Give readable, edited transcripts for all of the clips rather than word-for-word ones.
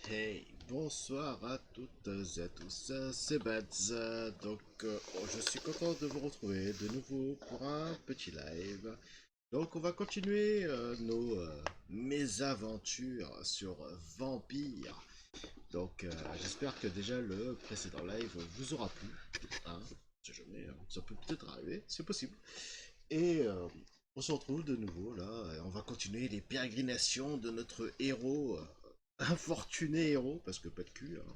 Hey, bonsoir à toutes et à tous, c'est Badtz. Je suis content de vous retrouver de nouveau pour un petit live. Donc on va continuer nos mésaventures sur Vampyr. J'espère que déjà le précédent live vous aura plu. Hein, on sait jamais, ça peut peut-être arriver, c'est possible. Et on se retrouve de nouveau là, et on va continuer les pérégrinations de notre héros, infortuné héros, parce que pas de cul, hein.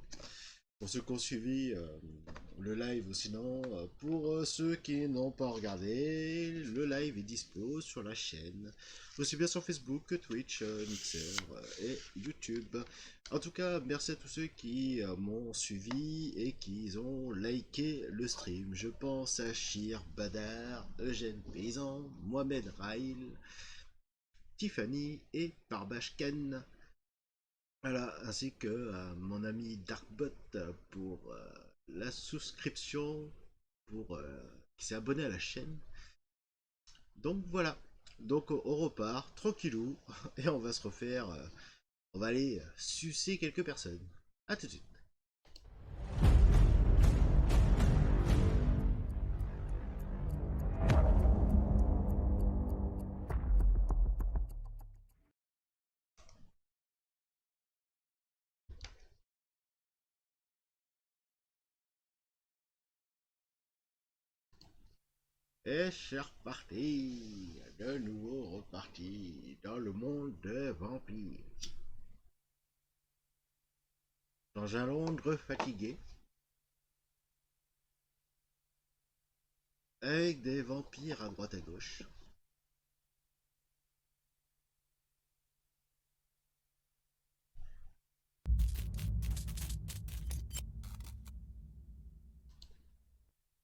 Pour ceux qui ont suivi le live ou sinon, pour ceux qui n'ont pas regardé, le live est dispo sur la chaîne, aussi bien sur Facebook que Twitch, Mixer et YouTube. En tout cas, merci à tous ceux qui m'ont suivi et qui ont liké le stream. Je pense à Shir, Badar, Eugène Paysan, Mohamed Rail, Tiffany et Barbashken. Voilà, ainsi que mon ami Darkbot pour la souscription, pour qui s'est abonné à la chaîne. Donc voilà, donc on repart tranquillou et on va se refaire, on va aller sucer quelques personnes. A tout de suite. Et c'est reparti, de nouveau reparti dans le monde des vampires. Dans un Londres fatigué, avec des vampires à droite à gauche.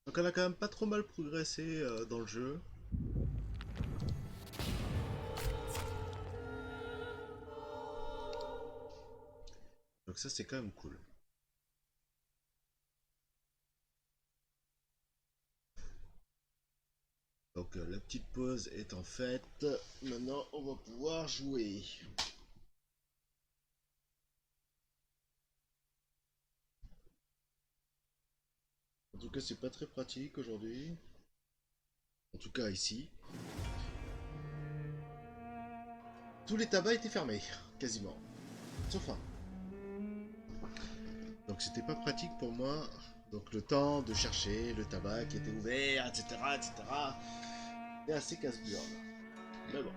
Donc on a quand même pas trop mal progressé dans le jeu. Donc ça c'est quand même cool. Donc la petite pause est en faite. Maintenant on va pouvoir jouer. En tout cas c'est pas très pratique aujourd'hui. En tout cas ici. Tous les tabacs étaient fermés, quasiment. Sauf un. Donc c'était pas pratique pour moi. Donc le temps de chercher le tabac qui était ouvert, etc. etc. Et assez casse-burne. Mais bon.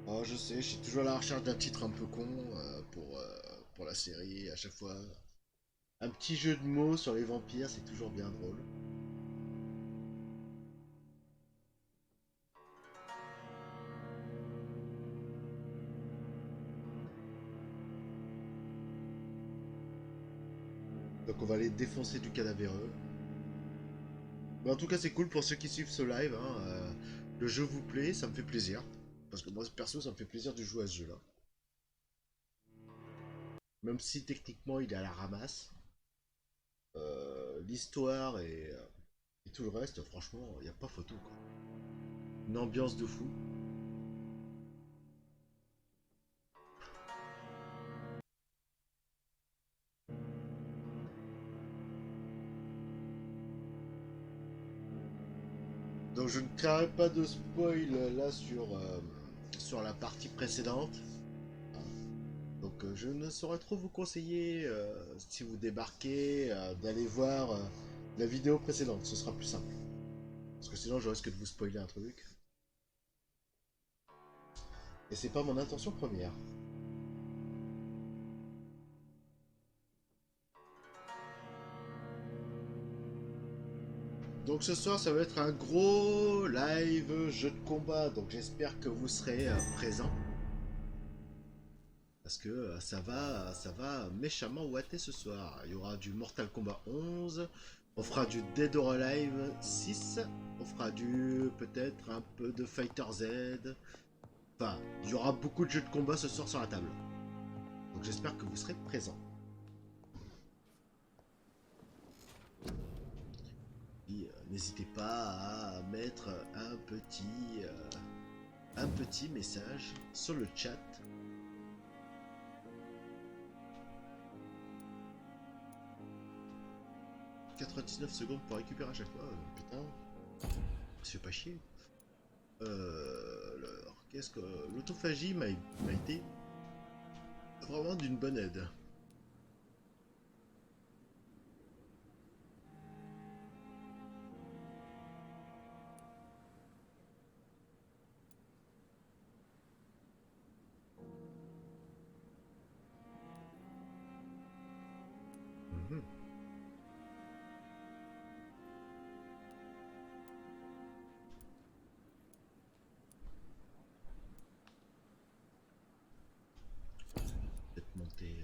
Oh, je sais, je suis toujours à la recherche d'un titre un peu con pour la série. À chaque fois, un petit jeu de mots sur les vampires, c'est toujours bien drôle. Donc on va aller défoncer du cadavéreux. Mais en tout cas, c'est cool pour ceux qui suivent ce live, hein. Le jeu vous plaît, ça me fait plaisir. Parce que moi, perso, ça me fait plaisir de jouer à ce jeu-là. Même si techniquement il est à la ramasse. L'histoire et tout le reste, franchement, il n'y a pas photo, quoi. Une ambiance de fou. Donc je ne créerai pas de spoil là sur la partie précédente. Donc je ne saurais trop vous conseiller, si vous débarquez, d'aller voir la vidéo précédente. Ce sera plus simple. Parce que sinon je risque de vous spoiler un truc. Et c'est pas mon intention première. Donc ce soir ça va être un gros live jeu de combat. Donc j'espère que vous serez présents. Parce que ça va méchamment ouater ce soir. Il y aura du Mortal Kombat 11, On fera du Dead or Alive 6. On fera du peut-être un peu de Fighter Z. Enfin, il y aura beaucoup de jeux de combat ce soir sur la table. Donc j'espère que vous serez présents. N'hésitez pas à mettre un petit message sur le chat. « 99 secondes pour récupérer à chaque fois. Putain, ça fait pas chier. Alors, qu'est-ce que... L'autophagie m'a été vraiment d'une bonne aide. Monter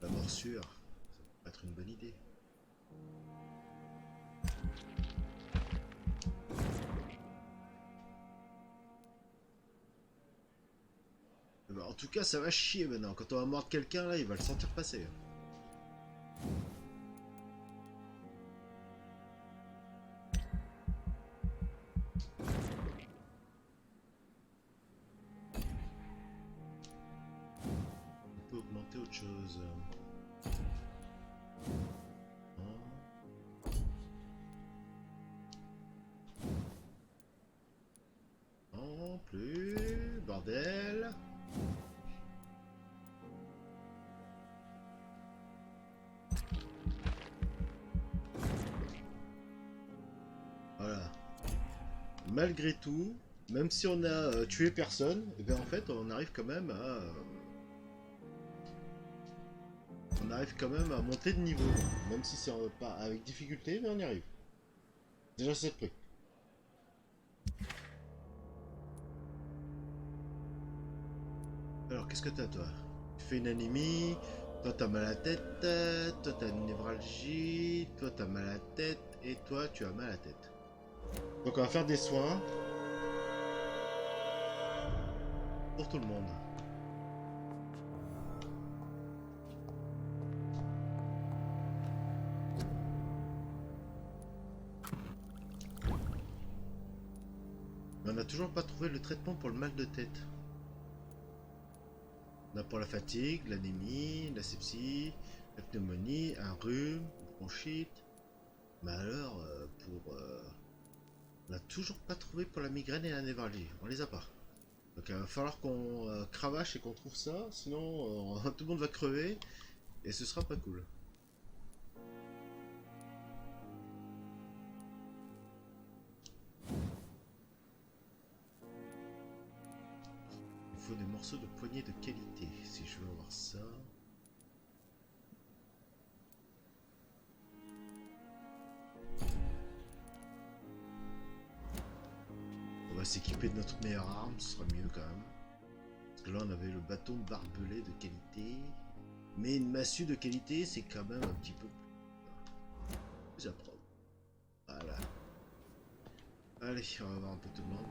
la morsure, ça peut être une bonne idée. Ben, en tout cas, ça va chier maintenant. Quand on va mordre quelqu'un, là, il va le sentir passer. Augmenter autre chose. Non plus, bordel. Voilà. Malgré tout, même si on a tué personne, et bien en fait on arrive quand même à monter de niveau, même si c'est pas avec difficulté, mais on y arrive. Déjà c'est prêt. Alors qu'est-ce que t'as toi? Tu fais une anémie, toi t'as mal à la tête, toi t'as une névralgie, toi t'as mal à la tête, et toi tu as mal à la tête. Donc on va faire des soins pour tout le monde. Mais on n'a toujours pas trouvé le traitement pour le mal de tête. On a pour la fatigue, l'anémie, la sepsie, la pneumonie, un rhume, une bronchite. Mais alors, on n'a toujours pas trouvé pour la migraine et la névralgie. On les a pas. Donc il va falloir qu'on cravache et qu'on trouve ça, sinon tout le monde va crever et ce sera pas cool. Il faut des morceaux de poignée de qualité si je veux avoir ça. On va s'équiper de notre meilleure arme, ce sera mieux quand même. Parce que là on avait le bâton barbelé de qualité. Mais une massue de qualité c'est quand même un petit peu plus à prendre. Voilà. Allez, on va voir un peu tout le monde.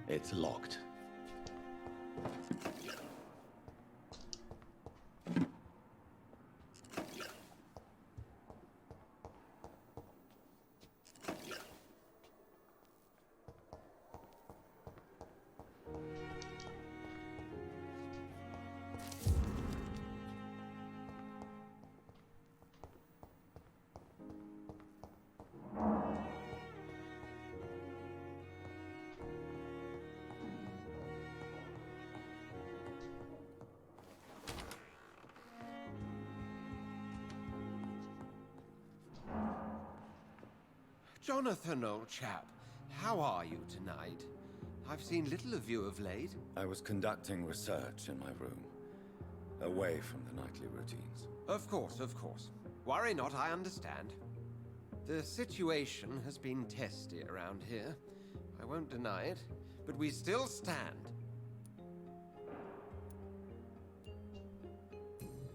It's locked. Jonathan, old chap, how are you tonight? I've seen little of you of late. I was conducting research in my room, away from the nightly routines. Of course, of course. Worry not, I understand. The situation has been testy around here. I won't deny it, but we still stand.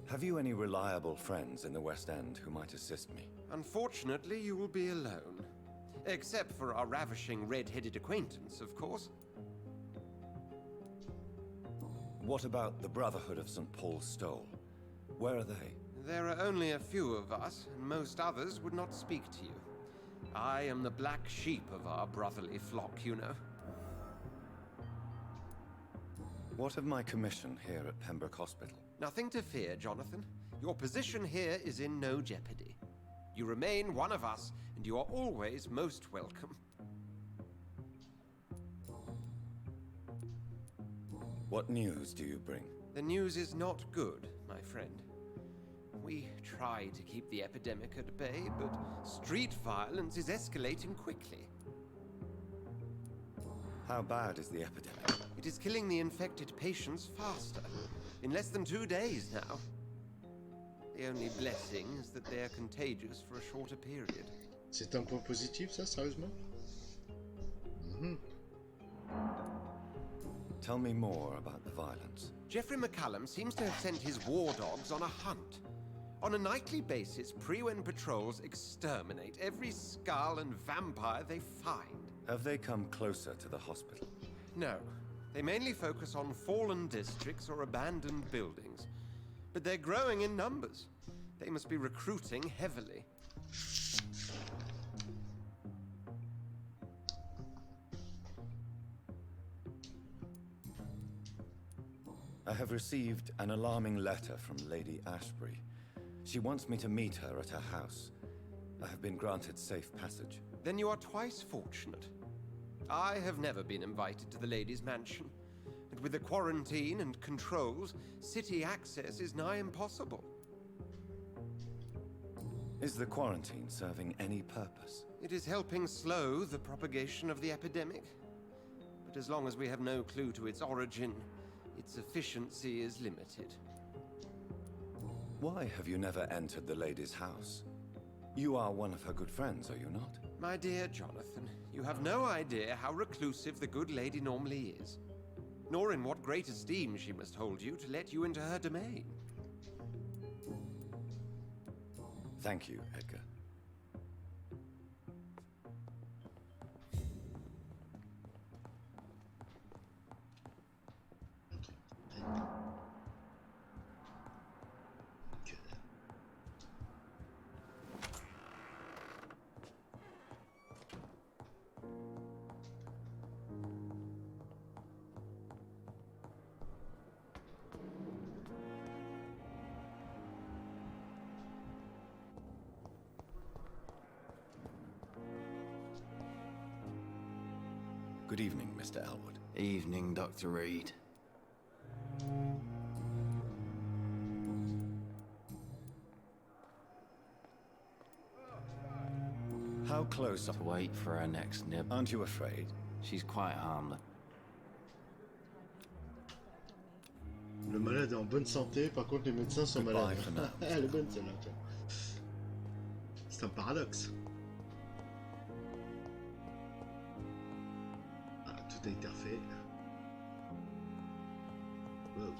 Have you any reliable friends in the West End who might assist me? Unfortunately, you will be alone. Except for our ravishing red-headed acquaintance, of course. What about the Brotherhood of St. Paul's Stole? Where are they? There are only a few of us, and most others would not speak to you. I am the black sheep of our brotherly flock, you know. What of my commission here at Pembroke Hospital? Nothing to fear, Jonathan. Your position here is in no jeopardy. You remain one of us, and you are always most welcome. What news do you bring? The news is not good, my friend. We try to keep the epidemic at bay, but street violence is escalating quickly. How bad is the epidemic? It is killing the infected patients faster. In less than 2 days now. The only blessing is that they are contagious for a shorter period. C'est un point positif, ça, sérieusement? Tell me more about the violence. Jeffrey McCallum seems to have sent his war dogs on a hunt. On a nightly basis, Pre-Wen patrols exterminate every skull and vampire they find. Have they come closer to the hospital? No. They mainly focus on fallen districts or abandoned buildings. But they're growing in numbers. They must be recruiting heavily. I have received an alarming letter from Lady Ashbury. She wants me to meet her at her house. I have been granted safe passage. Then you are twice fortunate. I have never been invited to the lady's mansion. And with the quarantine and controls, city access is nigh impossible. Is the quarantine serving any purpose? It is helping slow the propagation of the epidemic. But as long as we have no clue to its origin, its efficiency is limited. Why have you never entered the lady's house? You are one of her good friends, are you not? My dear Jonathan, you have no idea how reclusive the good lady normally is, nor in what great esteem she must hold you to let you into her domain. Thank you, Edgar. Good evening, Mr. Elwood. Evening, Dr. Reed. How close To wait for her next nib. aren't you afraid? She's quite harmless. Le malade est en bonne santé, par contre les médecins sont Goodbye malades. for now. Elle est bonne celle-là. Tiens. C'est un paradoxe. Ah, tout a été refait. Wow.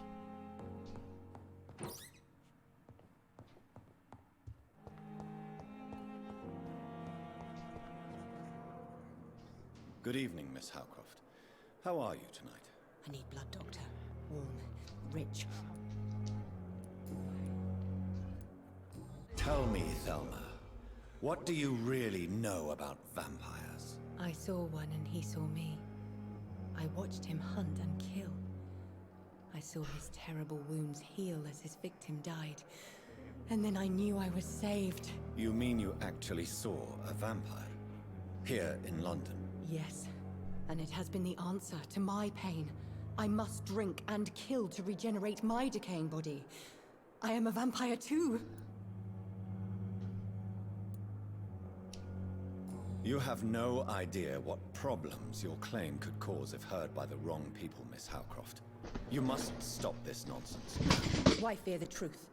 Good evening, Miss Howcroft. How are you tonight? I need blood, Doctor. Warm, rich. Tell me, Thelma, what do you really know about vampires? I saw one and he saw me. I watched him hunt and kill. I saw his terrible wounds heal as his victim died. And then I knew I was saved. You mean you actually saw a vampire? Here in London? Yes, and it has been the answer to my pain. I must drink and kill to regenerate my decaying body. I am a vampire too. You have no idea what problems your claim could cause if heard by the wrong people, Miss Howcroft. You must stop this nonsense. Why fear the truth?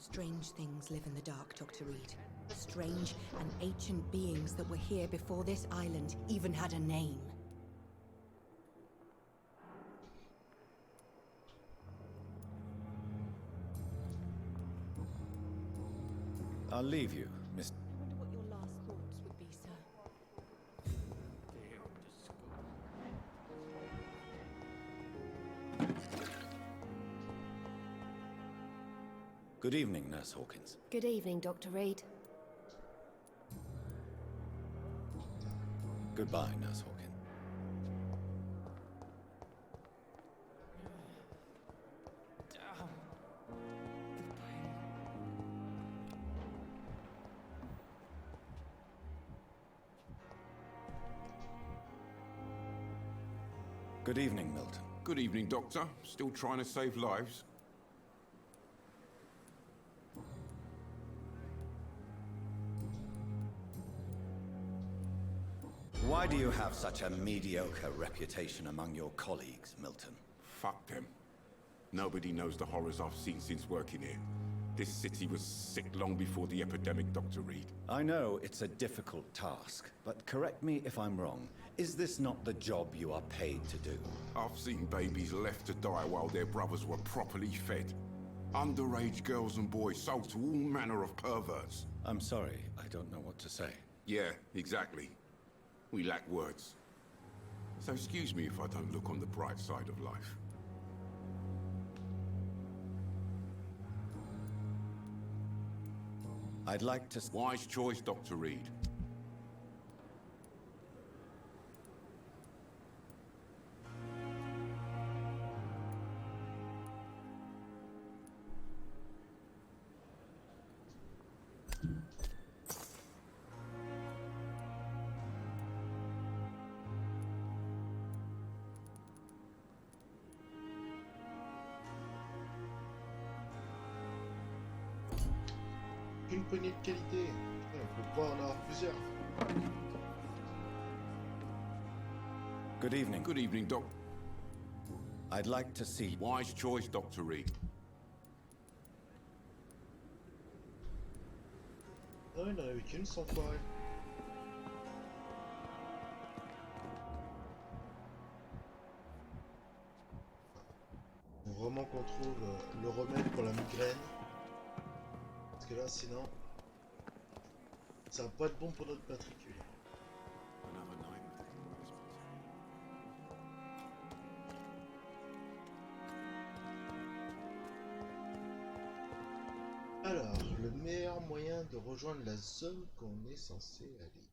Strange things live in the dark, Dr. Reed. Strange and ancient beings that were here before this island even had a name. I'll leave you, Miss... I wonder what your last thoughts would be, sir. Good evening, Nurse Hawkins. Good evening, Dr. Reed. Goodbye, Nurse Hawkins. Good evening, Milton. Good evening, Doctor. Still trying to save lives? Why do you have such a mediocre reputation among your colleagues, Milton? Fuck them. Nobody knows the horrors I've seen since working here. This city was sick long before the epidemic, Dr. Reed. I know it's a difficult task, but correct me if I'm wrong. Is this not the job you are paid to do? I've seen babies left to die while their brothers were properly fed. Underage girls and boys sold to all manner of perverts. I'm sorry, I don't know what to say. Yeah, exactly. We lack words. So excuse me if I don't look on the bright side of life. I'd like to... Wise choice, Dr. Reed. Une poignée de qualité. On peut pas en avoir plusieurs. Good evening. Good evening, Doc. I'd like to see... Wise choice, Dr. Reed. Non, il n'en avait qu'une sans foirer. Faut vraiment qu'on trouve le remède pour la migraine. Parce que là, sinon, ça va pas être bon pour notre matricule. Another night with the Alors, le meilleur moyen de rejoindre la zone qu'on est censé aller,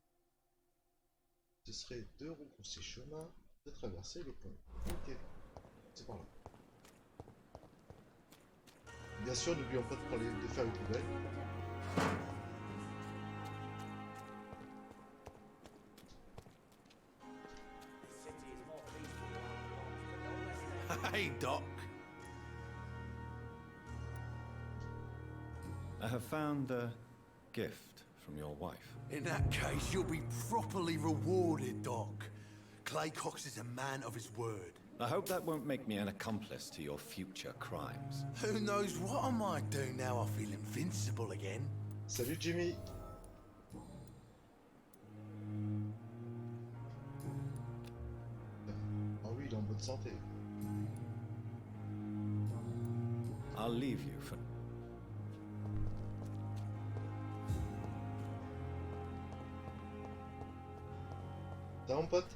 ce serait de rebrousser chemin, de traverser le pont. Ok, c'est par là. Bien sûr, n'oublions pas de, de faire les poubelles. Hey, Doc. I have found a gift from your wife. In that case, you'll be properly rewarded, Doc. Clay Cox is a man of his word. I hope that won't make me an accomplice to your future crimes. Who knows what I might do now I feel invincible again? Salut Jimmy. Ah oui, il est en bonne santé. I'll leave you for... Ça va mon pote?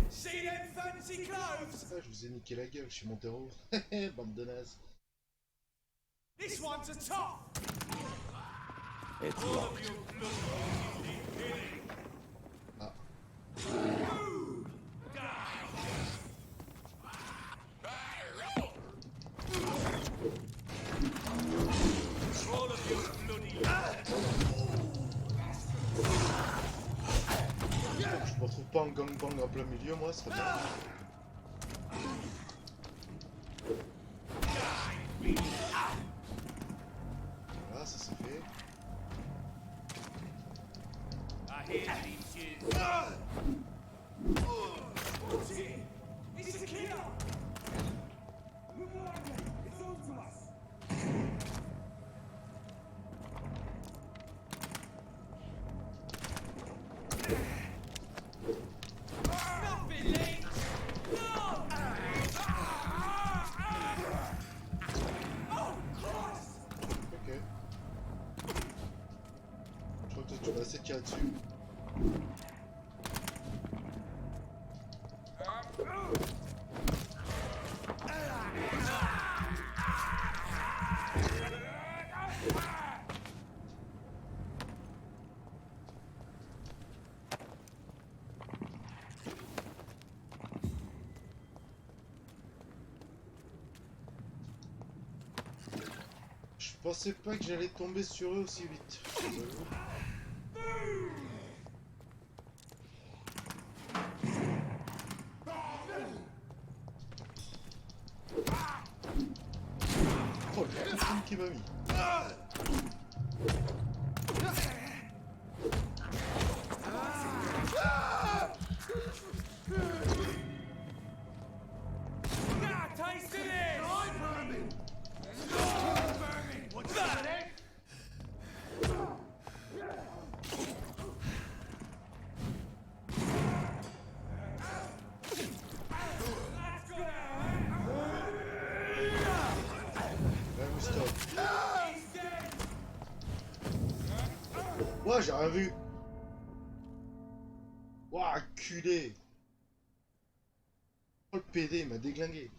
See them fancy clothes? Ah, je vous ai niqué la gueule, je suis monté en haut. Bande de nazes. This one's a top! It's locked. Ah. All of you bloody... Je me retrouve pas en gangbang en plein milieu, moi, ce serait bien. Voilà, ça c'est fait. I hear leeches. It's a killer! Move on, it's all to us. Stop it, Lee! No! Oh, Christ! Ok. Je crois que toi, tu vas essayer de tirer dessus. Je pensais pas que j'allais tomber sur eux aussi vite. Oh, le coup qui m'a mis. Now, taste of this! What's that? Ouais, stop. Ouais, j'ai rien vu. Ouah, culé. Oh, le PD, il m'a déglingué.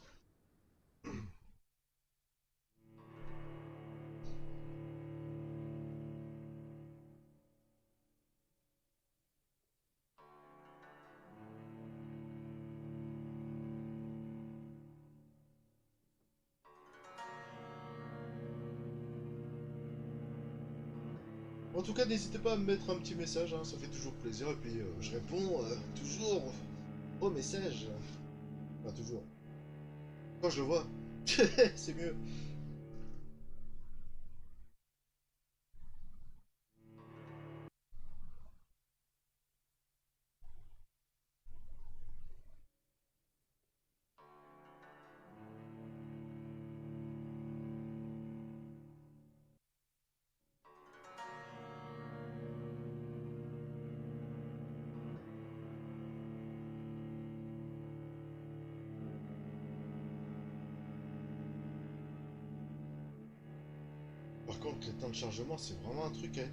En tout cas, n'hésitez pas à me mettre un petit message, hein, ça fait toujours plaisir. Et puis, je réponds toujours aux messages. Enfin, toujours. Quand je le vois, c'est mieux. Par contre, les temps de chargement, c'est vraiment un truc, hein.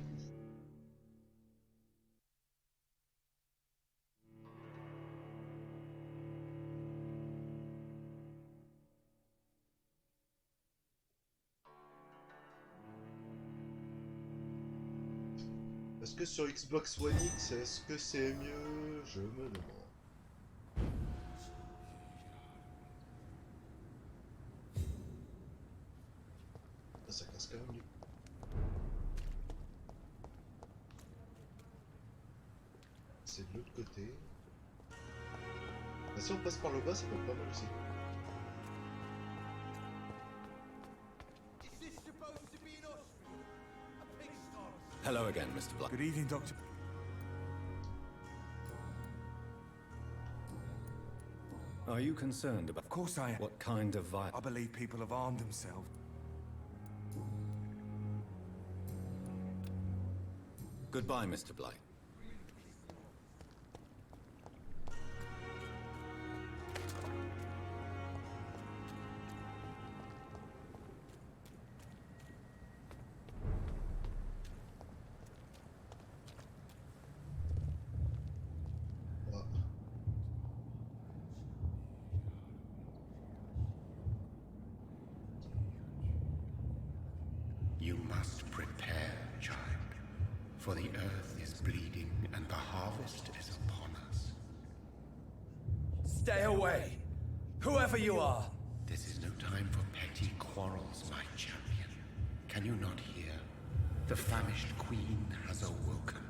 Est-ce que sur Xbox One X, est-ce que c'est mieux? Je me demande. Ah, ça casse quand même du... C'est de l'autre côté. Ah, si on passe par le bas, ça peut être pas mal aussi. Is this supposed to be an hospital? A pigsty? Hello again, Mr. Black. Good evening, Doctor. Are you concerned about Of course I am. what kind of I believe people have armed themselves. Goodbye, Mr. Blight. Ah. You must prepare, child, for the earth is bleeding and the harvest is upon us. Stay away! Whoever you are! This is no time for petty quarrels, my champion. Can you not hear? The famished queen has awoken.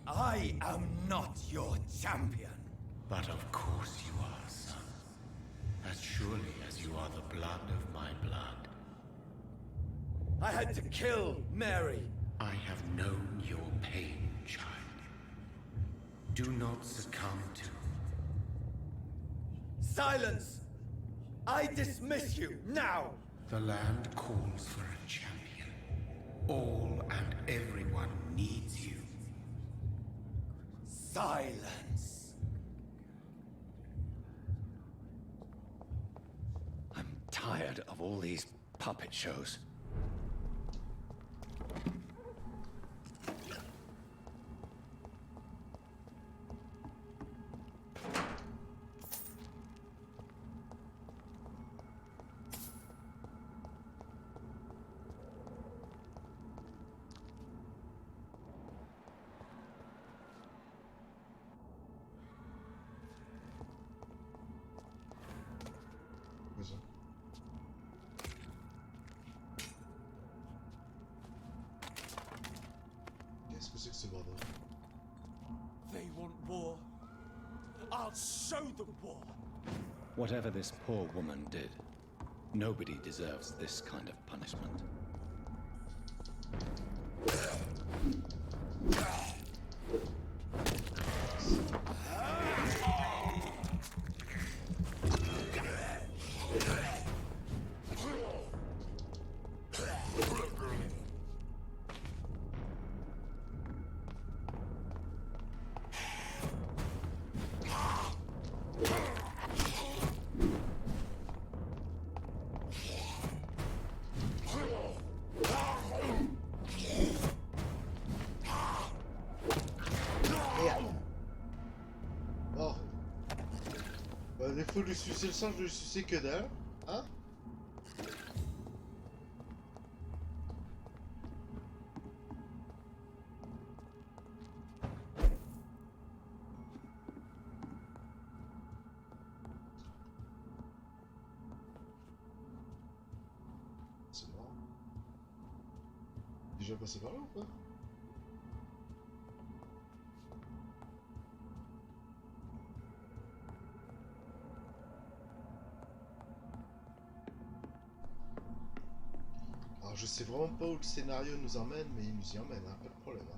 I am not your champion. But of course you are, son. As surely as you are the blood of my blood. I had to kill Mary. I have known your pain, child. Do not succumb to... Silence! I dismiss you now! The land calls for a champion. All and everyone needs you. Silence! I'm tired of all these puppet shows. Qu'est-ce que c'est que ce bordel? They want war. I'll show them war. Whatever this poor woman did, nobody deserves this kind of punishment. Bon. Bah, des fois, lui sucer le sang, je lui sucer que dalle. Hein? C'est marrant. Déjà passé par là ou pas? Alors je sais vraiment pas où le scénario nous emmène, mais il nous y emmène, hein, pas de problème. Hein.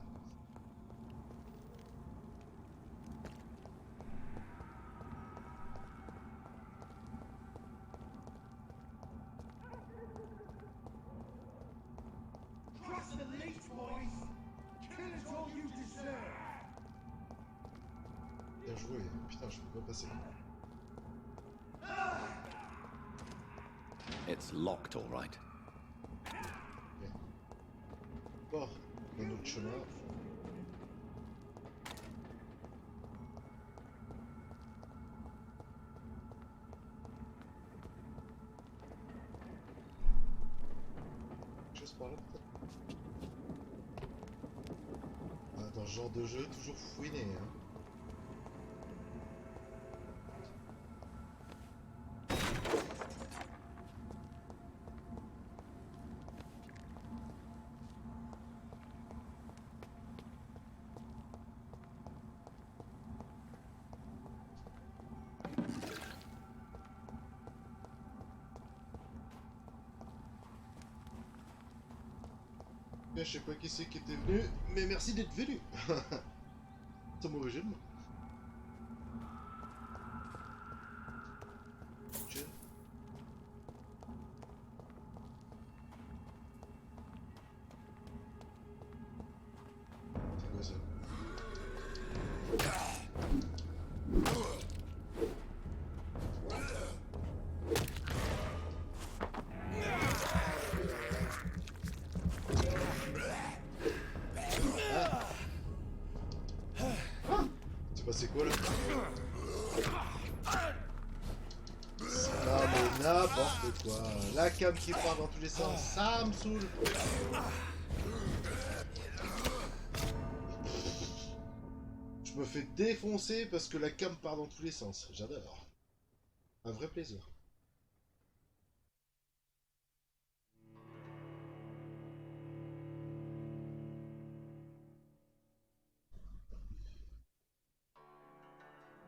Bien joué, putain, je peux pas passer. It's locked, all right. Bon, on a notre chemin. Quelque chose par là peut-être. Ah, dans ce genre de jeu, toujours fouiner. Hein. Je sais pas qui c'est qui était venu, mais merci d'être venu. C'est un mauvais jeu de mots. Chill. C'est quoi ça? C'est quoi là? Non mais n'importe quoi. La cam qui part dans tous les sens, ça me saoule. Je me fais défoncer parce que la cam part dans tous les sens. J'adore. Un vrai plaisir.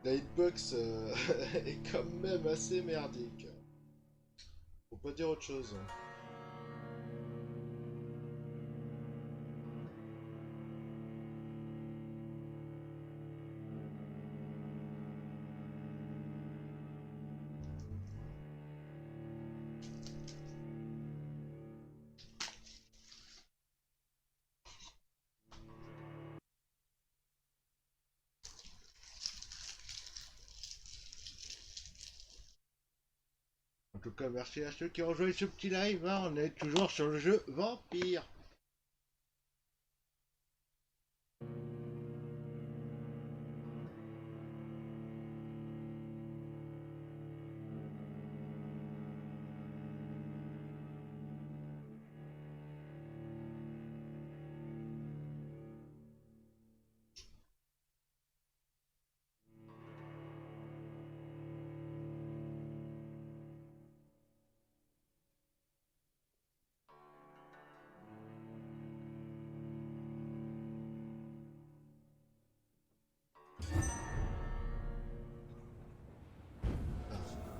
La hitbox est quand même assez merdique. Faut pas dire autre chose. En tout cas, merci à ceux qui ont rejoint ce petit live. Hein. On est toujours sur le jeu Vampyr.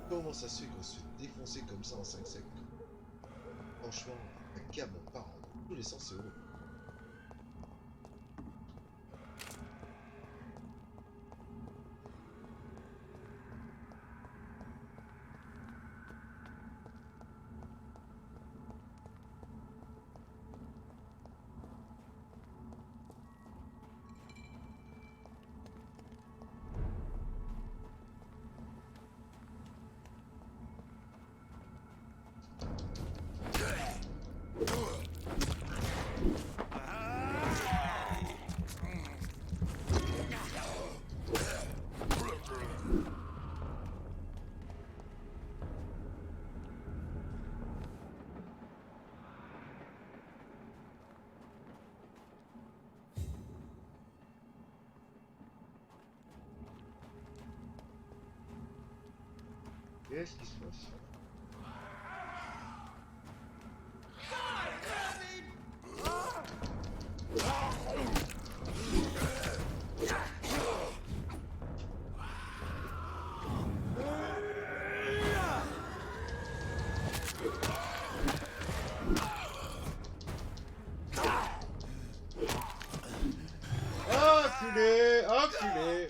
Comment ça se fait qu'on se fait défoncer comme ça en 5 secondes? Franchement, la cam part en tous les sens, c'est horrible. Qu'est-ce qui se passe? Enculé! Enculé!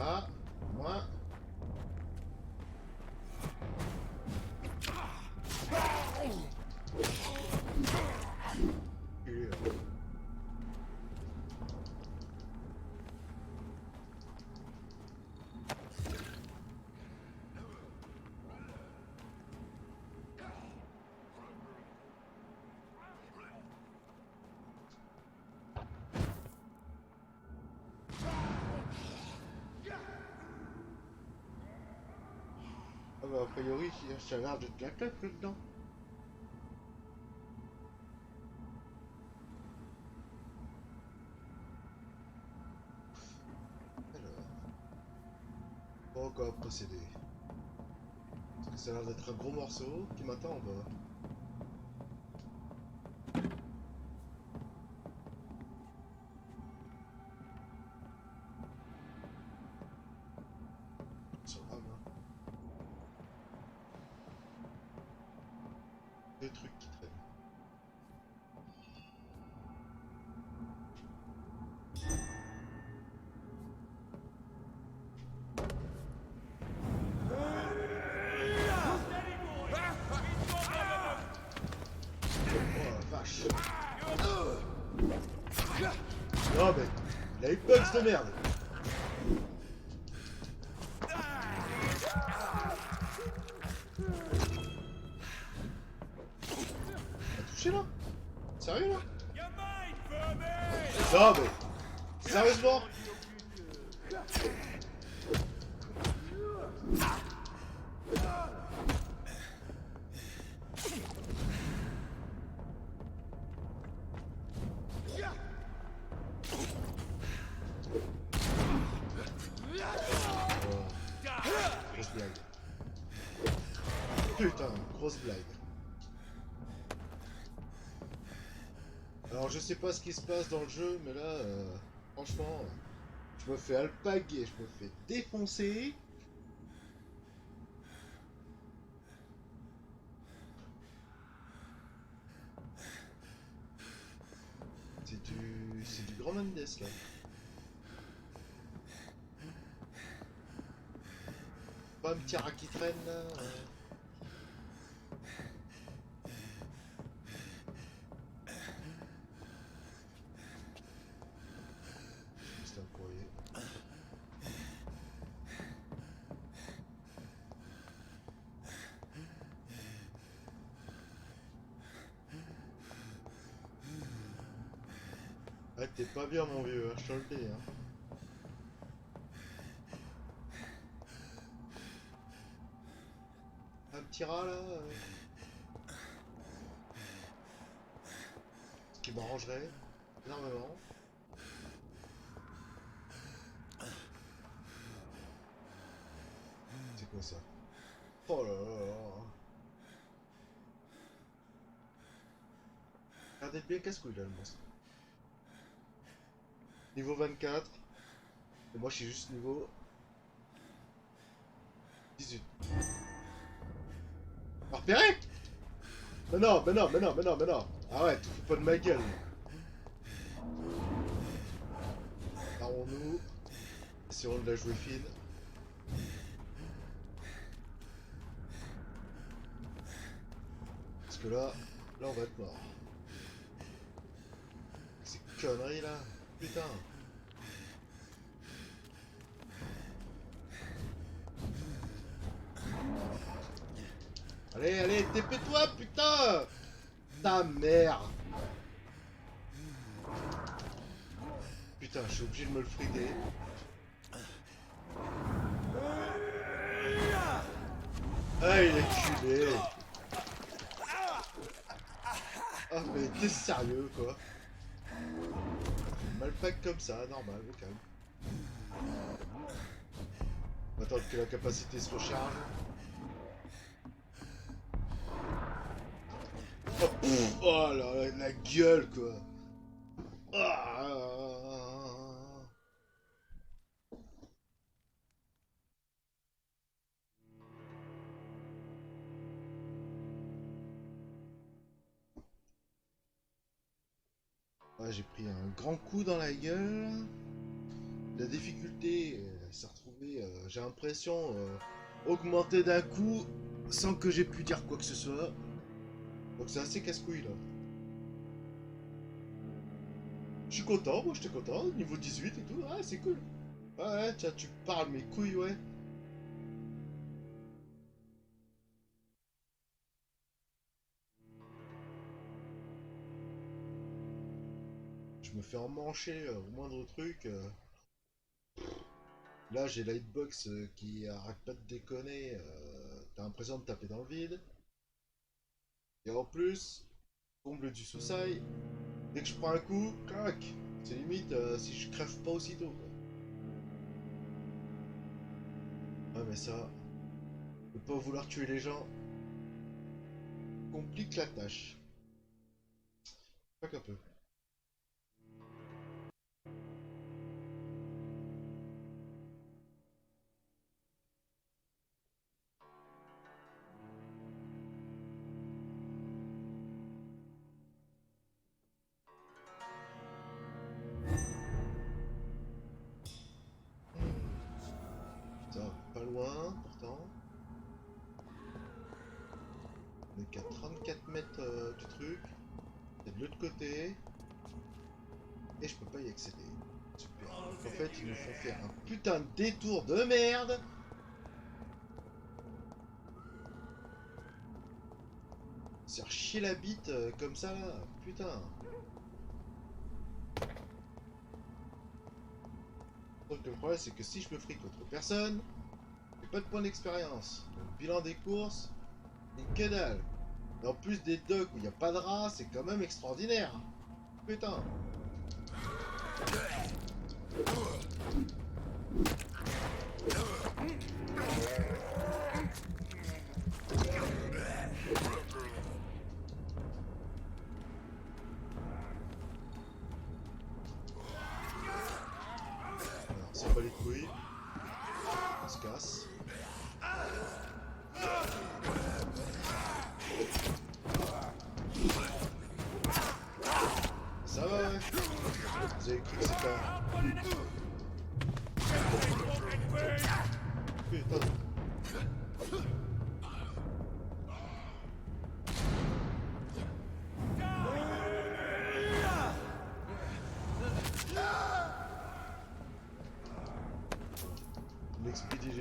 Ah, moi. Ah bah a priori, ça a l'air d'être la claque là-dedans. Alors, on va encore procéder. Parce que ça a l'air d'être un gros morceau qui m'attend en bas. C'est grave, hein. Des trucs qui traînent. Vache. Non mais, la hitbox de merde. T'as touché là? Sérieux là? Non mais, sérieusement? grosse blague. Putain, grosse blague. Alors je sais pas ce qui se passe dans le jeu, mais là, franchement, je me fais alpaguer, je me fais défoncer. C'est du grand Mendes là. Pas un petit rat qui traîne là. C'est un courrier. Ah, t'es pas bien mon vieux, hein, je te le dis. Hein. Un petit rat là. Ce qui m'arrangerait énormément. C'est quoi ça? Oh là là là là. Regardez bien casse-couille là le monstre. Niveau 24. Et moi je suis juste niveau 18. Repéré? Mais non, mais non, mais non, mais non, mais non. Arrête, tu fous pas de ma gueule. Parons-nous. Essayons de la jouer fine. Parce que là on va être mort. Ces conneries là. Putain. Allez, allez, TP-toi, putain! Ta mère! Putain, je suis obligé de me le frider. Ah, il est culé! Ah, mais t'es sérieux, quoi? Mal pack comme ça, normal, au calme. On va attendre que la capacité se recharge. Oh, pff, oh là, la gueule quoi. Ah. Ouais, j'ai pris un grand coup dans la gueule. La difficulté s'est retrouvée, j'ai l'impression, augmentée d'un coup sans que j'ai pu dire quoi que ce soit. Donc c'est assez casse-couille là. Je suis content, moi j'étais content, niveau 18 et tout, ouais c'est cool. Ouais, tiens, tu parles mes couilles, ouais. Je me fais emmancher au moindre truc. Là j'ai la hitbox qui arrête pas de déconner, t'as l'impression de taper dans le vide. Et en plus, comble du sous-sail, dès que je prends un coup, clac, c'est limite si je crève pas aussitôt quoi. Ouais mais ça, ne pas vouloir tuer les gens complique la tâche. Pas qu'un peu. Ça va pas loin pourtant. On est qu'à 34 mètres du truc. C'est de l'autre côté. Et je peux pas y accéder. Super. Donc en fait ils nous font faire un putain de détour de merde. Se faire chier la bite comme ça là. Putain. Donc le problème c'est que si je me fric contre personne, j'ai pas de points d'expérience. Donc bilan des courses, une que dalle. Et en plus des docks où il n'y a pas de rats, c'est quand même extraordinaire. Putain.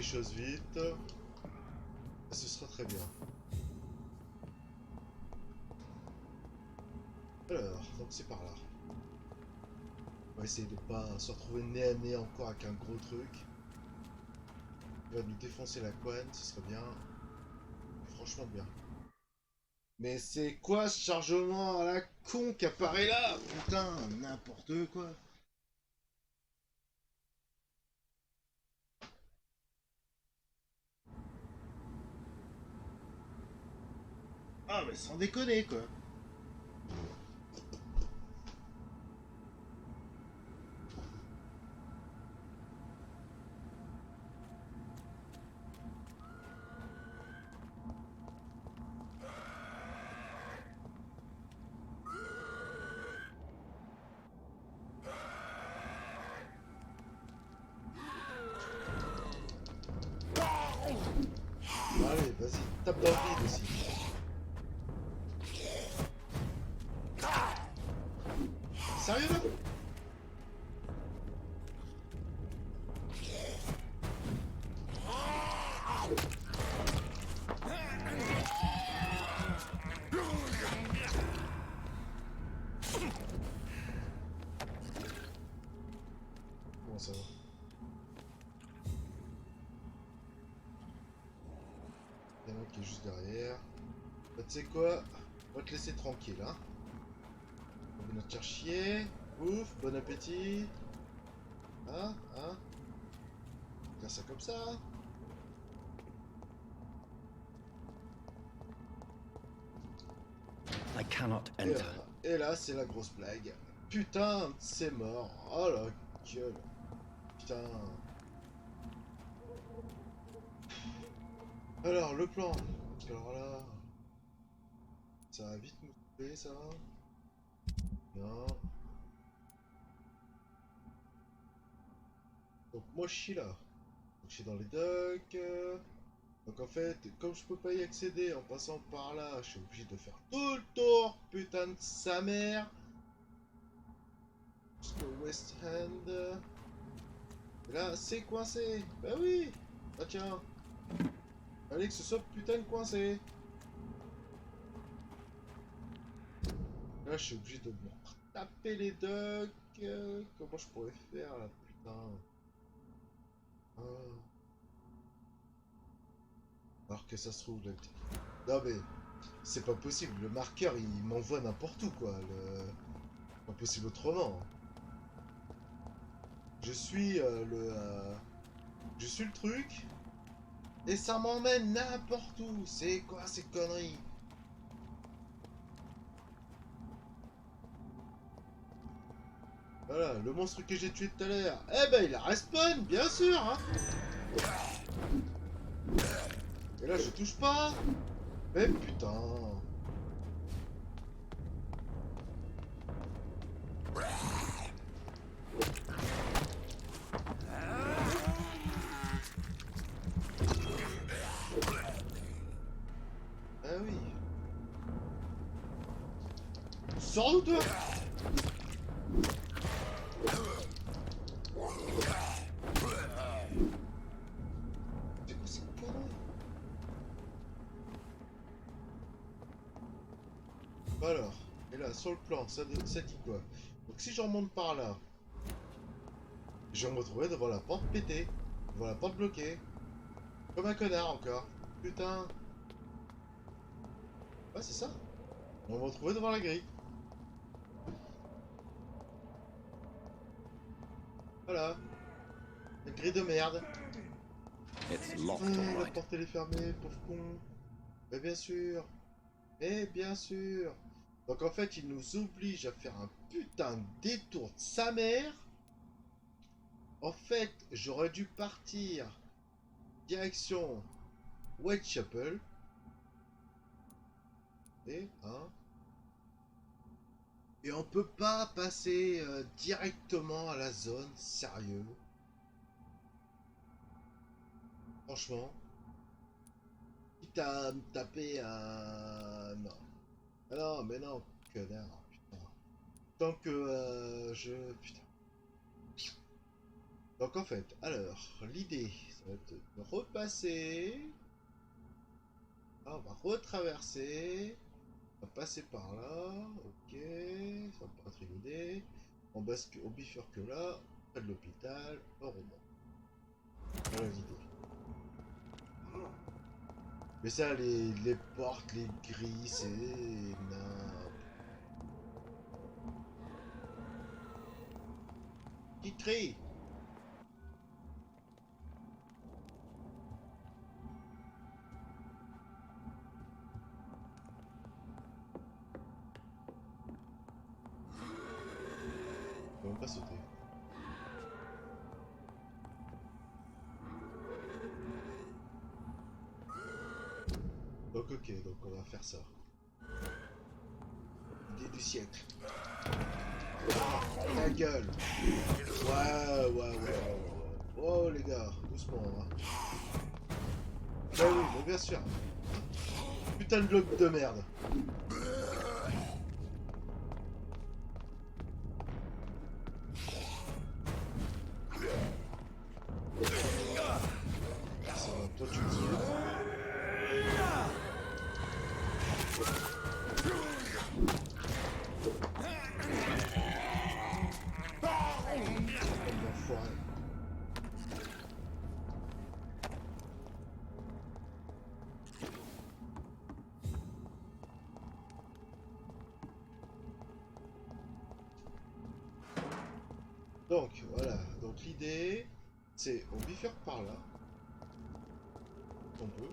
les choses vite. Et ce sera très bien. Alors, donc c'est par là. On va essayer de pas se retrouver nez à nez encore avec un gros truc. Il va nous défoncer la couenne, ce serait bien. Franchement bien. Mais c'est quoi ce chargement à la con qui apparaît là? Putain, n'importe quoi. Ah mais sans déconner quoi. Allez, vas-y, tape dans le vide aussi. Sérieux là? Comment ça va? Il y en a un qui est juste derrière. Bah, tu sais quoi? On va te laisser tranquille, hein. On va nous faire chier. Ouf, bon appétit. Hein? Hein? Faire ça comme ça. I cannot Et, enter. et là, c'est la grosse blague. Putain, c'est mort. Oh la gueule. Putain. Alors, le plan. Parce que alors là... Ça va vite nous couper, ça. Non. Donc moi, je suis là. Donc, je suis dans les docks. Donc en fait, comme je peux pas y accéder en passant par là, je suis obligé de faire tout le tour, putain de sa mère. Jusqu'au West End. Et là, c'est coincé. Bah oui. Bah tiens. Fallait que ce soit putain de coincé. Là, je suis obligé de me taper les docks. Comment je pourrais faire là, putain. Ah. Alors que ça se trouve là. Non mais, c'est pas possible. Le marqueur, il m'envoie n'importe où quoi. Pas possible autrement. Je suis je suis le truc. Et ça m'emmène n'importe où. C'est quoi ces conneries? Voilà, le monstre que j'ai tué tout à l'heure. Eh ben, il a respawn, bien sûr, hein. Et là, je touche pas. Mais putain. Ah oui. Sors de toi. C'est quoi cette connerie? Alors, et là, sur le plan, ça dit quoi? Donc si je remonte par là, je vais me retrouver devant la porte pétée, devant la porte bloquée, comme un connard encore. Putain. Ouais, c'est ça. On va me retrouver devant la grille. Voilà. Une grille de merde. It's locked, all La right. porte elle est fermée, pauvre con. Mais bien sûr. Mais bien sûr. Donc en fait, il nous oblige à faire un putain de détour de sa mère. En fait, j'aurais dû partir direction Whitechapel. Et, hein. Et on peut pas passer directement à la zone, sérieux. Franchement. Quitte à me taper un... Non. Ah non, mais non, connard, putain. Tant que je... Putain. Donc en fait, alors, l'idée, ça va être de repasser. Ah, on va retraverser. On va passer par là. Ok, ça va pas être une idée. On bifurque là, près de l'hôpital, on remonte. Voilà l'idée. Mais ça, les portes, les grilles, c'est qui crie. On va même pas sauter. Donc ok, donc on va faire ça. Idée du siècle. Ta gueule. Ouais. Oh les gars, doucement hein. Bah oui, mais bien sûr. Putain de bloc de merde. Ça va, toi tu me tires. Enfoiré. Donc voilà, donc l'idée c'est on bifurque par là. On peut.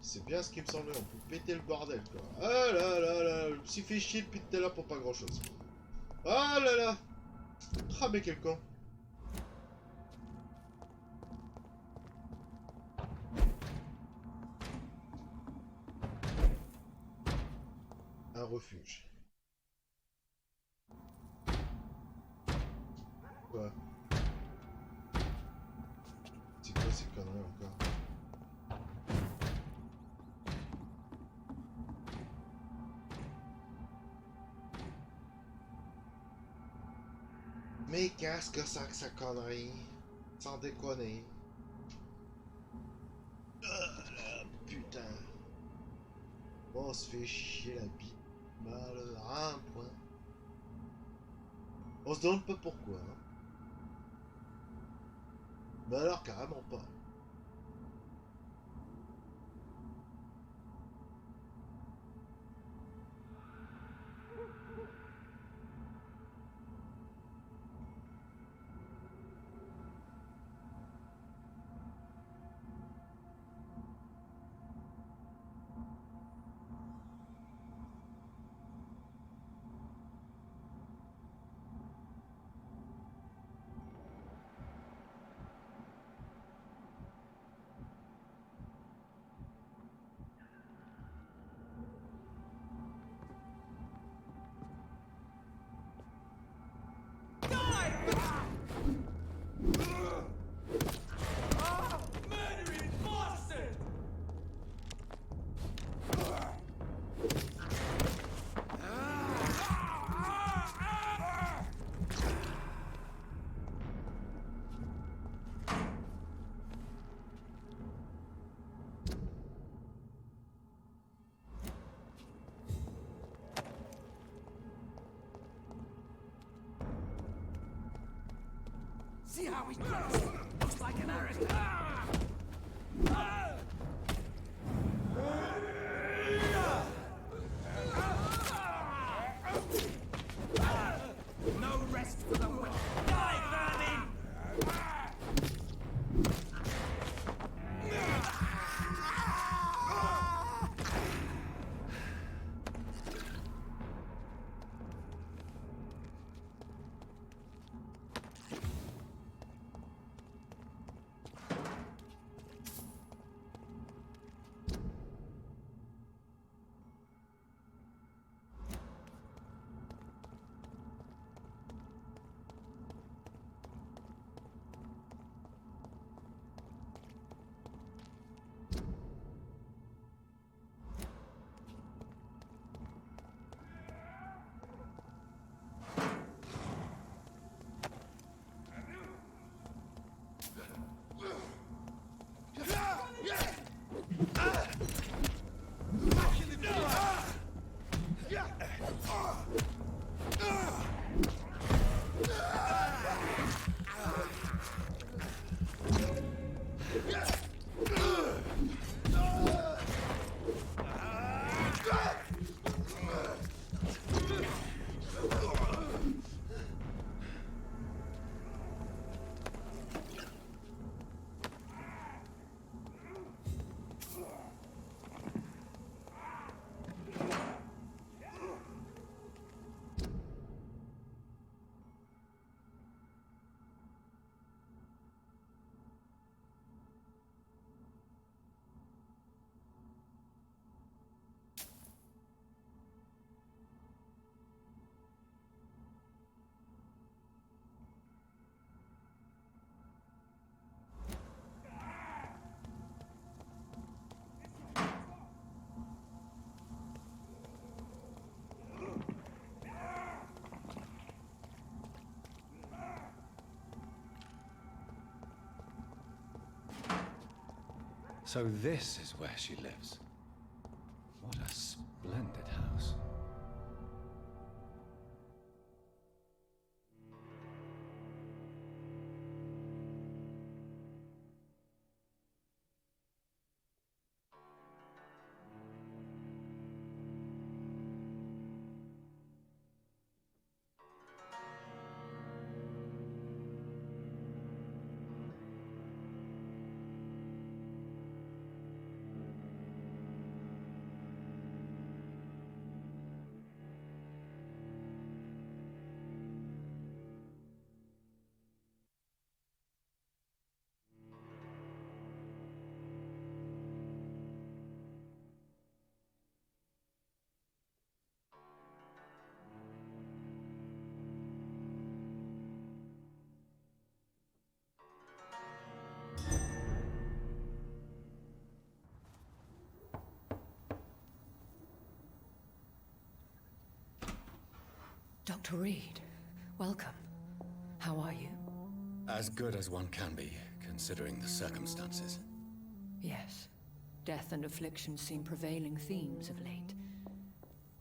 C'est bien ce qui me semblait, on peut péter le bordel quoi. Ah là, je me suis fait chier depuis tout à l'heure pour pas grand chose. Ah là. Ah mais quel con. Un refuge. Quoi? C'est quoi ces conneries encore? Mais qu'est-ce que c'est que sa connerie? Sans déconner. Putain. On se fait chier la bite. Mal à un point. On se demande pas pourquoi. Hein. Mais alors carrément pas. See how he's dressed? Looks like an aristocrat. No rest for the wicked. Die, vermin! So this is where she lives. What a splendid house. Dr. Reed, welcome. How are you? As good as one can be, considering the circumstances. Yes. Death and affliction seem prevailing themes of late.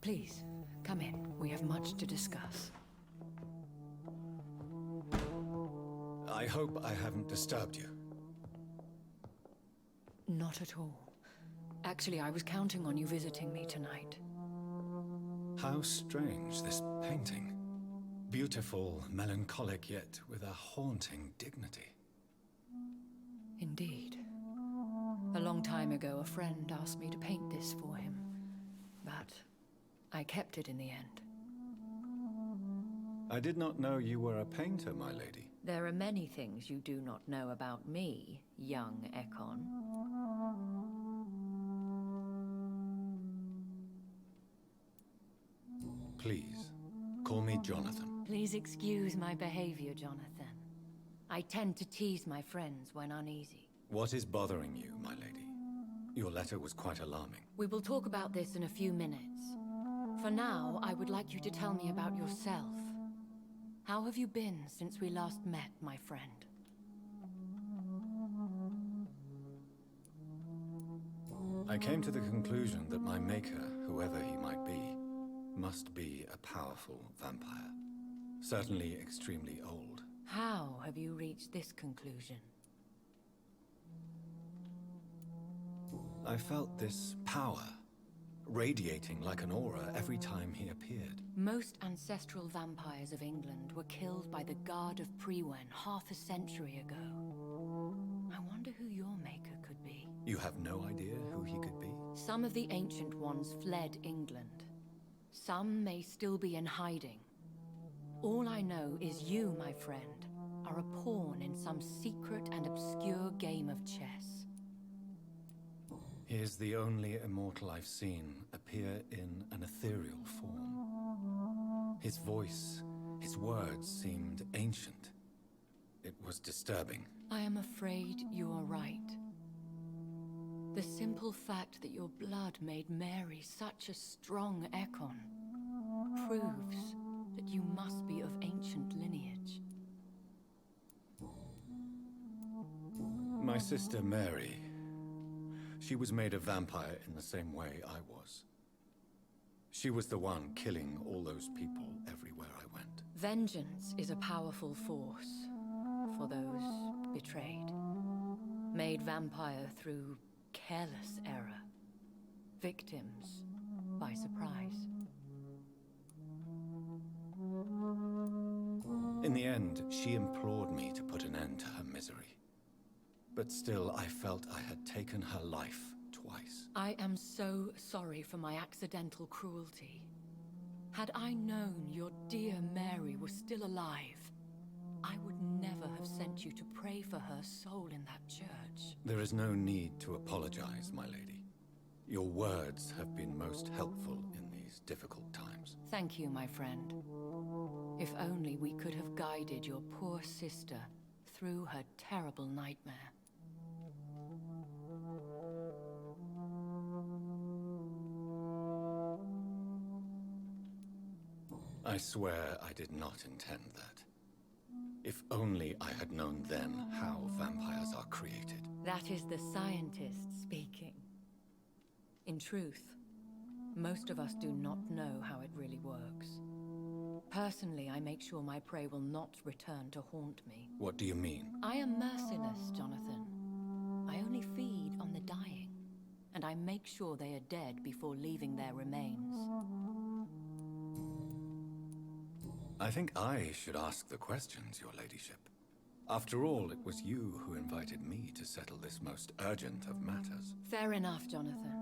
Please, come in. We have much to discuss. I hope I haven't disturbed you. Not at all. Actually, I was counting on you visiting me tonight. How strange, this painting. Beautiful, melancholic, yet with a haunting dignity. Indeed. A long time ago, a friend asked me to paint this for him, but I kept it in the end. I did not know you were a painter, my lady. There are many things you do not know about me, young Ekon. Please, call me Jonathan. Please excuse my behavior, Jonathan. I tend to tease my friends when uneasy. What is bothering you, my lady? Your letter was quite alarming. We will talk about this in a few minutes. For now, I would like you to tell me about yourself. How have you been since we last met, my friend? I came to the conclusion that my maker, whoever he might be, must be a powerful vampire. Certainly extremely old. How have you reached this conclusion? I felt this power, radiating like an aura every time he appeared. Most ancestral vampires of England were killed by the Guard of Prewen half a century ago. I wonder who your maker could be. You have no idea who he could be? Some of the ancient ones fled England. Some may still be in hiding. All I know is you, my friend, are a pawn in some secret and obscure game of chess. He is the only immortal I've seen appear in an ethereal form. His voice, his words seemed ancient. It was disturbing. I am afraid you are right. The simple fact that your blood made Mary such a strong Ekon proves that you must be of ancient lineage. My sister Mary, she was made a vampire in the same way I was. She was the one killing all those people everywhere I went. Vengeance is a powerful force for those betrayed. Made vampire through careless error. Victims by surprise. In the end, she implored me to put an end to her misery. But still, I felt I had taken her life twice. I am so sorry for my accidental cruelty. Had I known your dear Mary was still alive, I would never have sent you to pray for her soul in that church. There is no need to apologize, my lady. Your words have been most helpful in these difficult times. Thank you, my friend. If only we could have guided your poor sister through her terrible nightmare. I swear I did not intend that. If only I had known then how vampires are created. That is the scientist speaking. In truth, most of us do not know how it really works. Personally, I make sure my prey will not return to haunt me. What do you mean? I am merciless, Jonathan. I only feed on the dying, and I make sure they are dead before leaving their remains. I think I should ask the questions, your ladyship. After all, it was you who invited me to settle this most urgent of matters. Fair enough, Jonathan.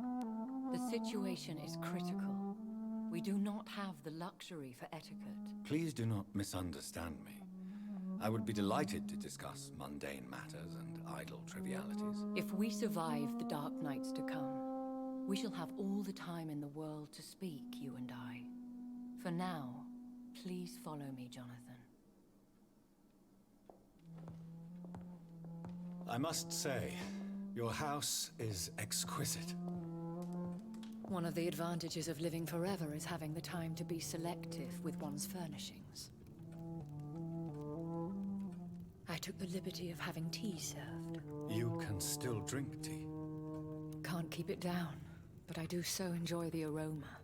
The situation is critical. We do not have the luxury for etiquette. Please do not misunderstand me. I would be delighted to discuss mundane matters and idle trivialities. If we survive the dark nights to come, we shall have all the time in the world to speak, you and I. For now, please follow me, Jonathan. I must say, your house is exquisite. One of the advantages of living forever is having the time to be selective with one's furnishings. I took the liberty of having tea served. You can still drink tea. Can't keep it down, but I do so enjoy the aroma.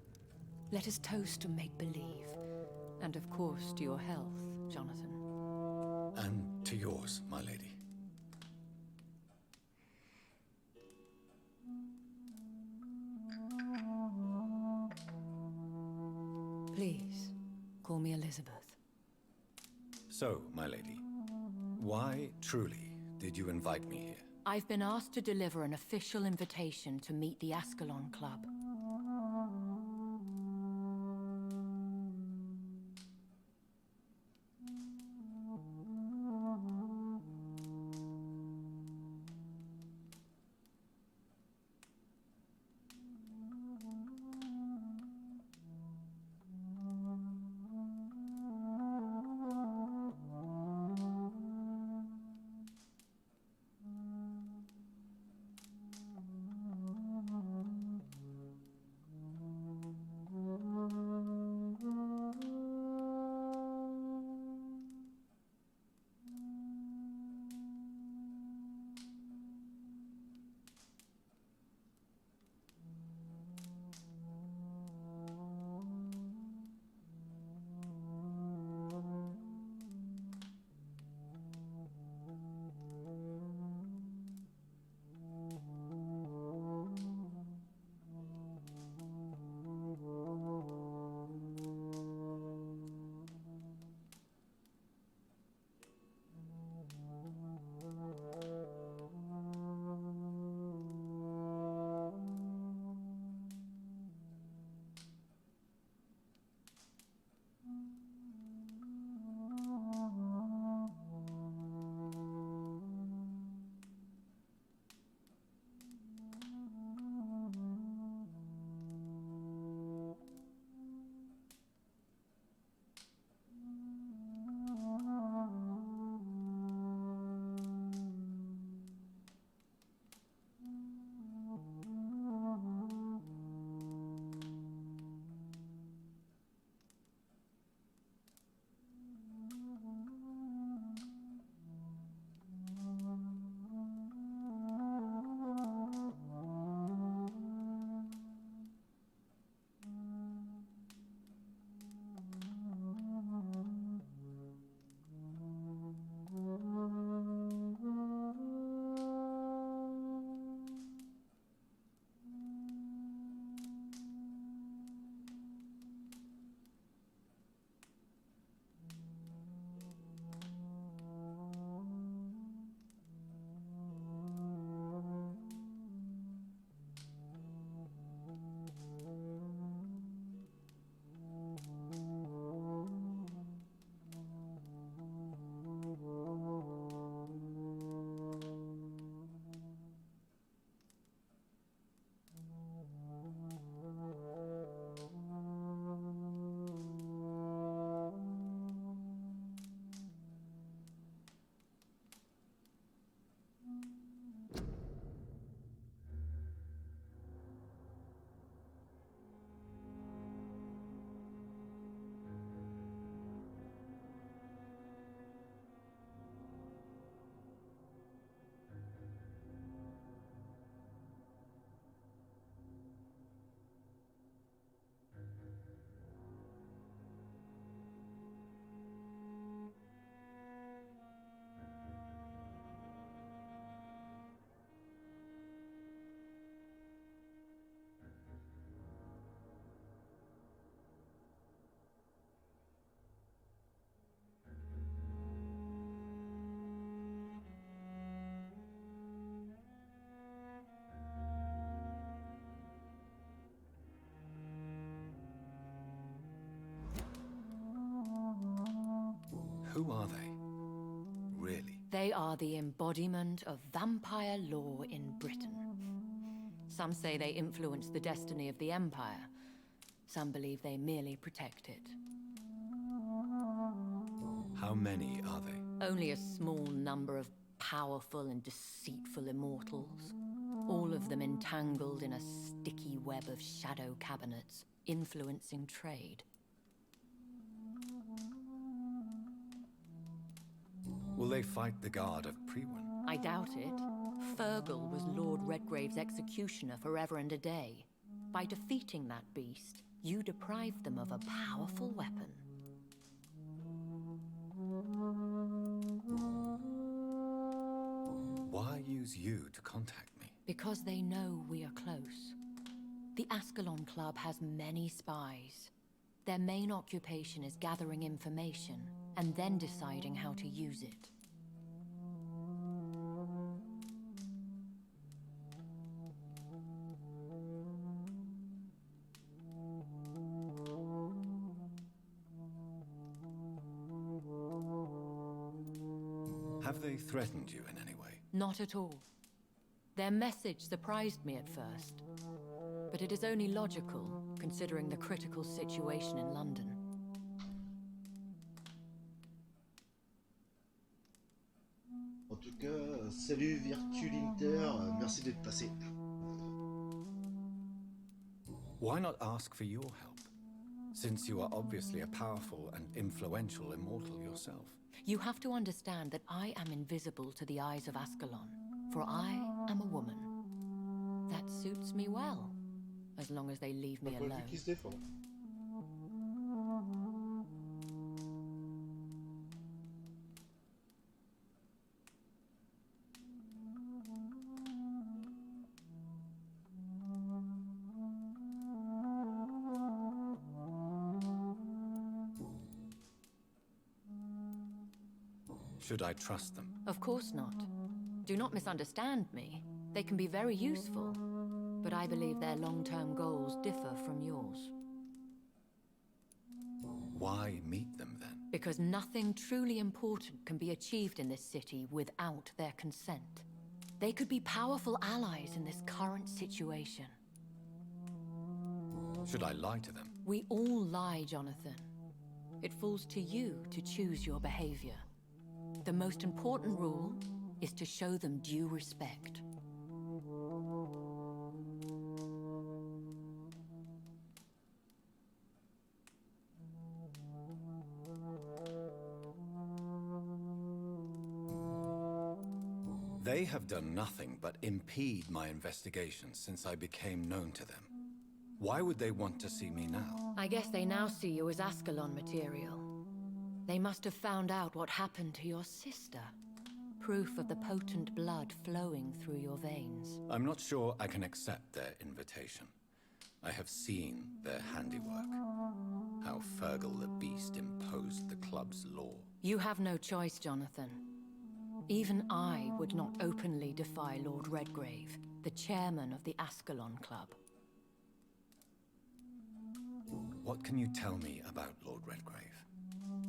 Let us toast to make-believe. And of course, to your health, Jonathan. And to yours, my lady. Please, call me Elizabeth. So, my lady, why truly did you invite me here? I've been asked to deliver an official invitation to meet the Ascalon Club. Who are they? Really? They are the embodiment of vampire law in Britain. Some say they influence the destiny of the Empire. Some believe they merely protect it. How many are they? Only a small number of powerful and deceitful immortals. All of them entangled in a sticky web of shadow cabinets, influencing trade. Will they fight the guard of Priwen? I doubt it. Fergal was Lord Redgrave's executioner forever and a day. By defeating that beast, you deprived them of a powerful weapon. Why use you to contact me? Because they know we are close. The Ascalon Club has many spies. Their main occupation is gathering information and then deciding how to use it. Have they threatened you in any way? Not at all. Their message surprised me at first, but it is only logical, considering the critical situation in London. En tout cas, salut Virtulinter, merci d'être passé. Why not ask for your help? Since you are obviously a powerful and influential immortal yourself. You have to understand that I am invisible to the eyes of Ascalon, for I am a woman. That suits me well, as long as they leave me alone. Qui se défend. Should I trust them? Of course not. Do not misunderstand me. They can be very useful, but I believe their long-term goals differ from yours. Why meet them then? Because nothing truly important can be achieved in this city without their consent. They could be powerful allies in this current situation. Should I lie to them? We all lie, Jonathan. It falls to you to choose your behavior. The most important rule is to show them due respect. They have done nothing but impede my investigations since I became known to them. Why would they want to see me now? I guess they now see you as Ascalon material. They must have found out what happened to your sister. Proof of the potent blood flowing through your veins. I'm not sure I can accept their invitation. I have seen their handiwork. How Fergal the Beast imposed the club's law. You have no choice, Jonathan. Even I would not openly defy Lord Redgrave, the chairman of the Ascalon Club. What can you tell me about Lord Redgrave?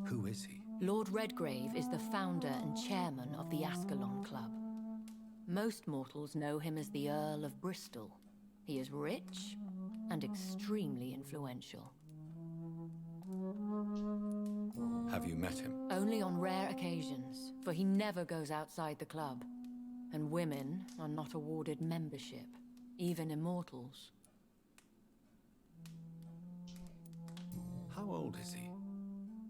Who is he? Lord Redgrave is the founder and chairman of the Ascalon Club. Most mortals know him as the Earl of Bristol. He is rich and extremely influential. Have you met him? Only on rare occasions, for he never goes outside the club. And women are not awarded membership, even immortals. How old is he?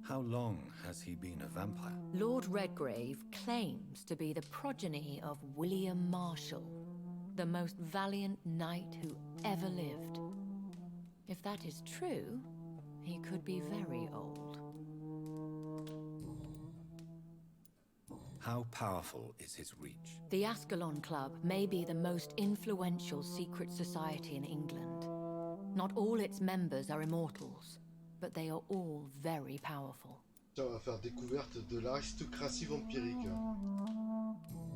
How long has he been a vampire? Lord Redgrave claims to be the progeny of William Marshall, the most valiant knight who ever lived. If that is true, he could be very old. How powerful is his reach? The Ascalon Club may be the most influential secret society in England. Not all its members are immortals, but they are all very powerful. Tiens, on va faire découverte de l'aristocratie vampirique.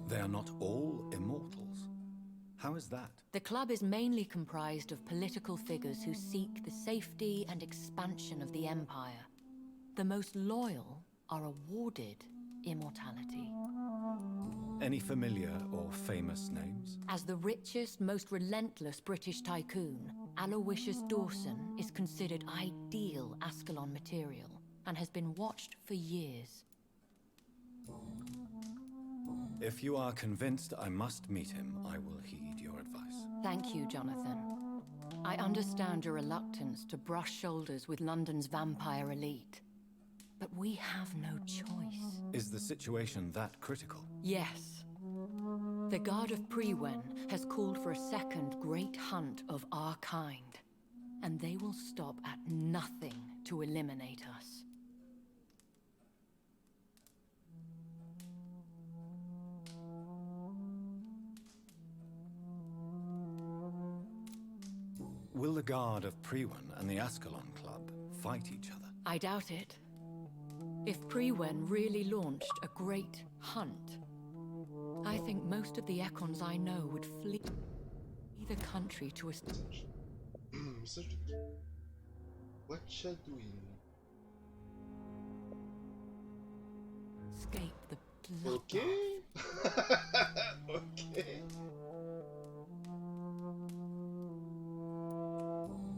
They are not all immortals. How is that? The club is mainly comprised of political figures who seek the safety and expansion of the Empire. The most loyal are awarded immortality. Any familiar or famous names? As the richest, most relentless British tycoon, Aloysius Dawson is considered ideal Ascalon material and has been watched for years. If you are convinced I must meet him, I will heed your advice. Thank you, Jonathan. I understand your reluctance to brush shoulders with London's vampire elite. But we have no choice. Is the situation that critical? Yes. The Guard of Prewen has called for a second great hunt of our kind. And they will stop at nothing to eliminate us. Will the Guard of Prewen and the Ascalon Club fight each other? I doubt it. If Prewen really launched a great hunt, I think most of the Ekons I know would flee the country to a... What shall doing? Escape the blood. Okay. Okay.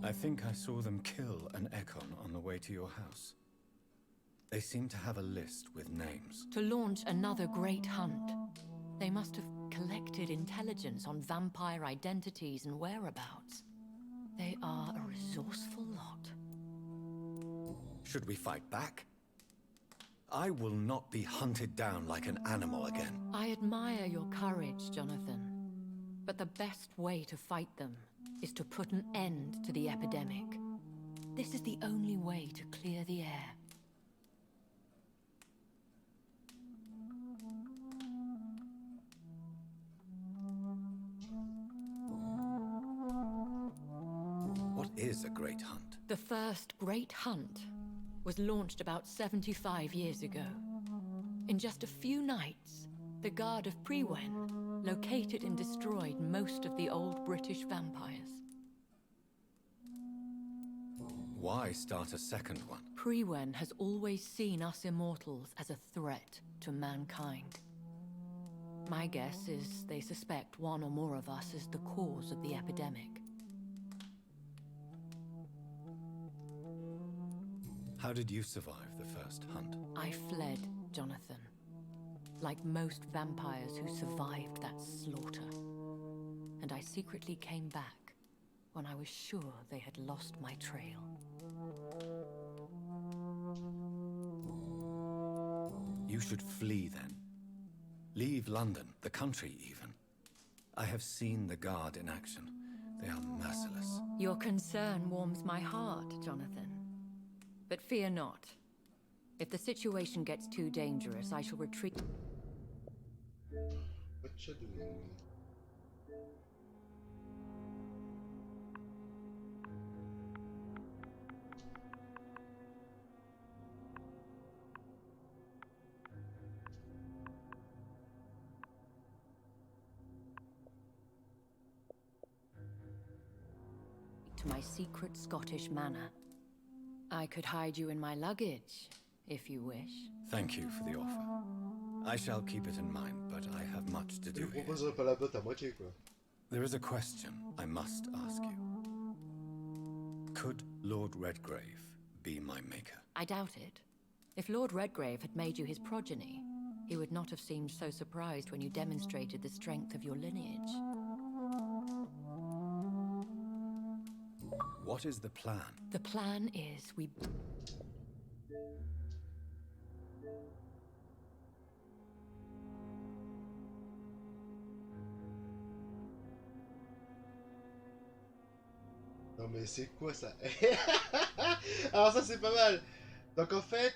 I think I saw them kill an Ekon on the way to your house. They seem to have a list with names. To launch another great hunt, they must have collected intelligence on vampire identities and whereabouts. They are a resourceful lot. Should we fight back? I will not be hunted down like an animal again. I admire your courage, Jonathan. But the best way to fight them is to put an end to the epidemic. This is the only way to clear the air. What is a great hunt? The first great hunt was launched about 75 years ago. In just a few nights, the Guard of Prewen located and destroyed most of the old British vampires. Why start a second one? Prewen has always seen us immortals as a threat to mankind. My guess is they suspect one or more of us is the cause of the epidemic. How did you survive the first hunt? I fled, Jonathan. Like most vampires who survived that slaughter. And I secretly came back when I was sure they had lost my trail. You should flee then. Leave London, the country even. I have seen the Guard in action. They are merciless. Your concern warms my heart, Jonathan. But fear not. If the situation gets too dangerous, I shall retreat. What you doing? To my secret Scottish manor. I could hide you in my luggage, if you wish. Thank you for the offer. I shall keep it in mind, but I have much to do here. Proposerai pas la botte à moitié, quoi. There is a question I must ask you. Could Lord Redgrave be my maker? I doubt it. If Lord Redgrave had made you his progeny, he would not have seemed so surprised when you demonstrated the strength of your lineage. What is the plan? The plan is we... Non mais c'est quoi ça? Alors ça c'est pas mal. Donc en fait,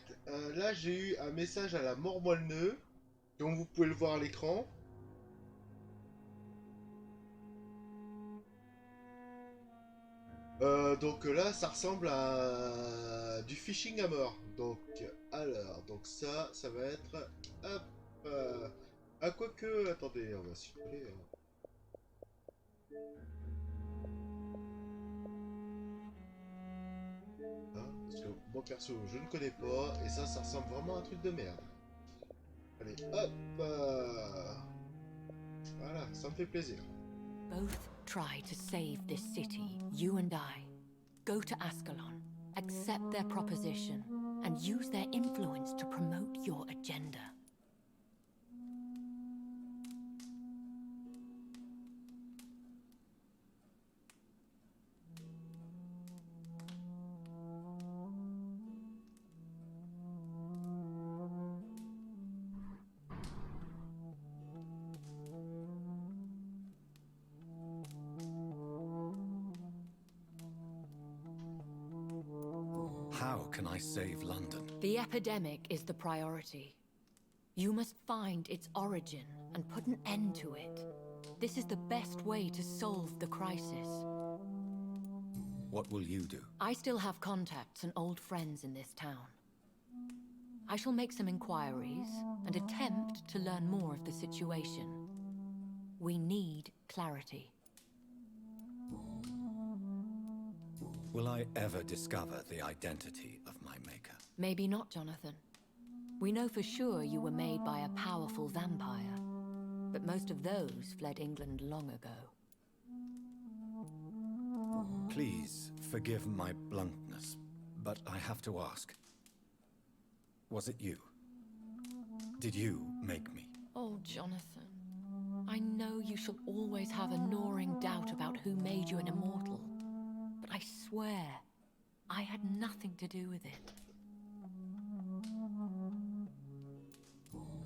là j'ai eu un message à la mort-moi-le-nœud, donc vous pouvez le voir à l'écran. Donc là ça ressemble à du phishing à mort. Donc alors, donc ça va être... Hop, ah quoique, attendez, on va supprimer. Hein, parce que moi perso, je ne connais pas, et ça ressemble vraiment à un truc de merde. Allez, hop voilà, ça me fait plaisir. Both try to save this city, you and I. Go to Ascalon, accept their proposition, and use their influence to promote your agenda. How can I save London? The epidemic is the priority. You must find its origin and put an end to it. This is the best way to solve the crisis. What will you do? I still have contacts and old friends in this town. I shall make some inquiries and attempt to learn more of the situation. We need clarity. Will I ever discover the identity of my maker? Maybe not, Jonathan. We know for sure you were made by a powerful vampire, but most of those fled England long ago. Please forgive my bluntness, but I have to ask. Was it you? Did you make me? Oh, Jonathan. I know you shall always have a gnawing doubt about who made you an immortal. But I swear, I had nothing to do with it.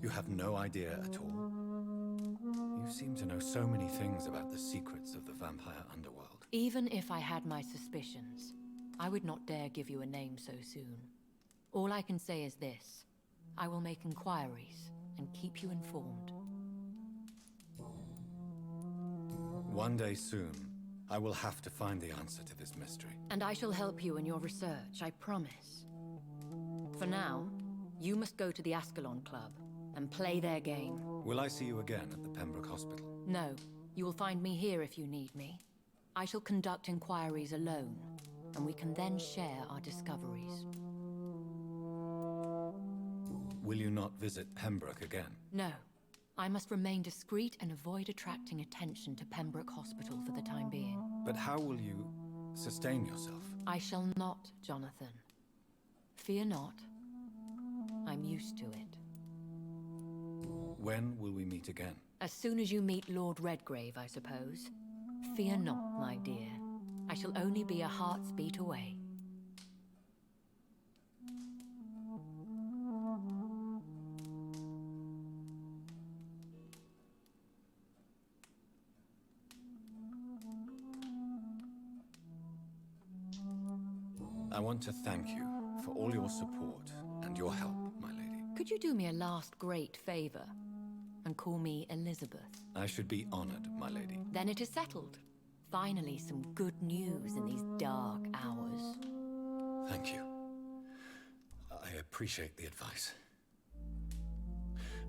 You have no idea at all? You seem to know so many things about the secrets of the vampire underworld. Even if I had my suspicions, I would not dare give you a name so soon. All I can say is this. I will make inquiries and keep you informed. One day soon, I will have to find the answer to this mystery. And I shall help you in your research, I promise. For now, you must go to the Ascalon Club and play their game. Will I see you again at the Pembroke Hospital? No, you will find me here if you need me. I shall conduct inquiries alone, and we can then share our discoveries. Will you not visit Pembroke again? No. I must remain discreet and avoid attracting attention to Pembroke Hospital for the time being. But how will you sustain yourself? I shall not, Jonathan. Fear not. I'm used to it. When will we meet again? As soon as you meet Lord Redgrave, I suppose. Fear not, my dear. I shall only be a heart's beat away. I want to thank you for all your support and your help, my lady. Could you do me a last great favor and call me Elizabeth? I should be honored, my lady. Then it is settled. Finally, some good news in these dark hours. Thank you. I appreciate the advice.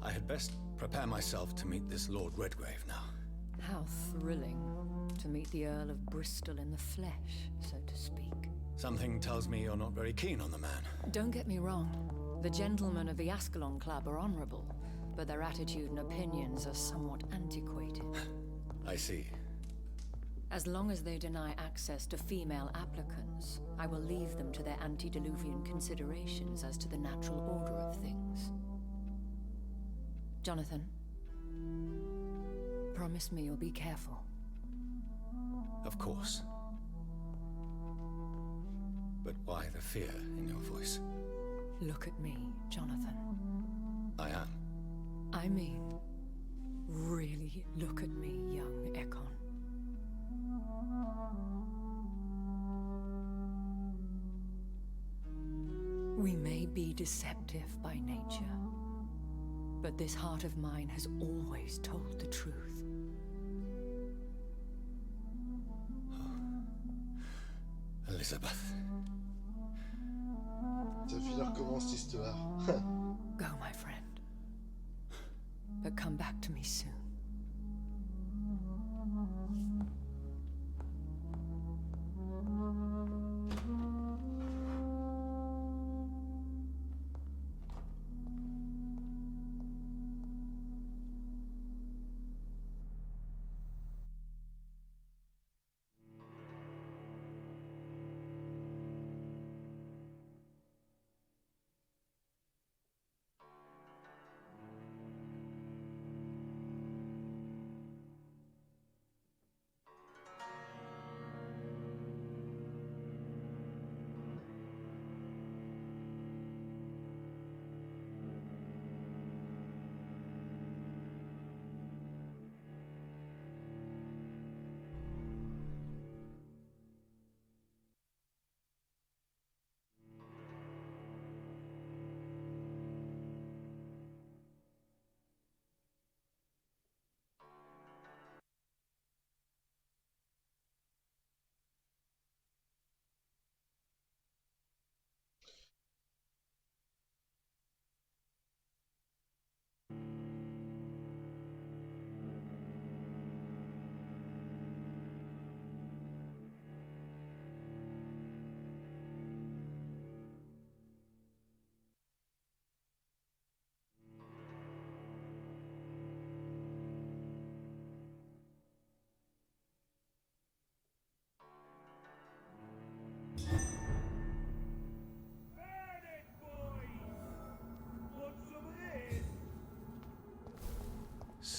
I had best prepare myself to meet this Lord Redgrave now. How thrilling to meet the Earl of Bristol in the flesh, so to speak. Something tells me you're not very keen on the man. Don't get me wrong. The gentlemen of the Ascalon Club are honorable, but their attitude and opinions are somewhat antiquated. I see. As long as they deny access to female applicants, I will leave them to their antediluvian considerations as to the natural order of things. Jonathan, promise me you'll be careful. Of course. But why the fear in your voice? Look at me, Jonathan. I am. I mean, really look at me, young Ekon. We may be deceptive by nature, but this heart of mine has always told the truth. Elizabeth. Ça va finir comment cette histoire? Go, my friend. But come back to me soon.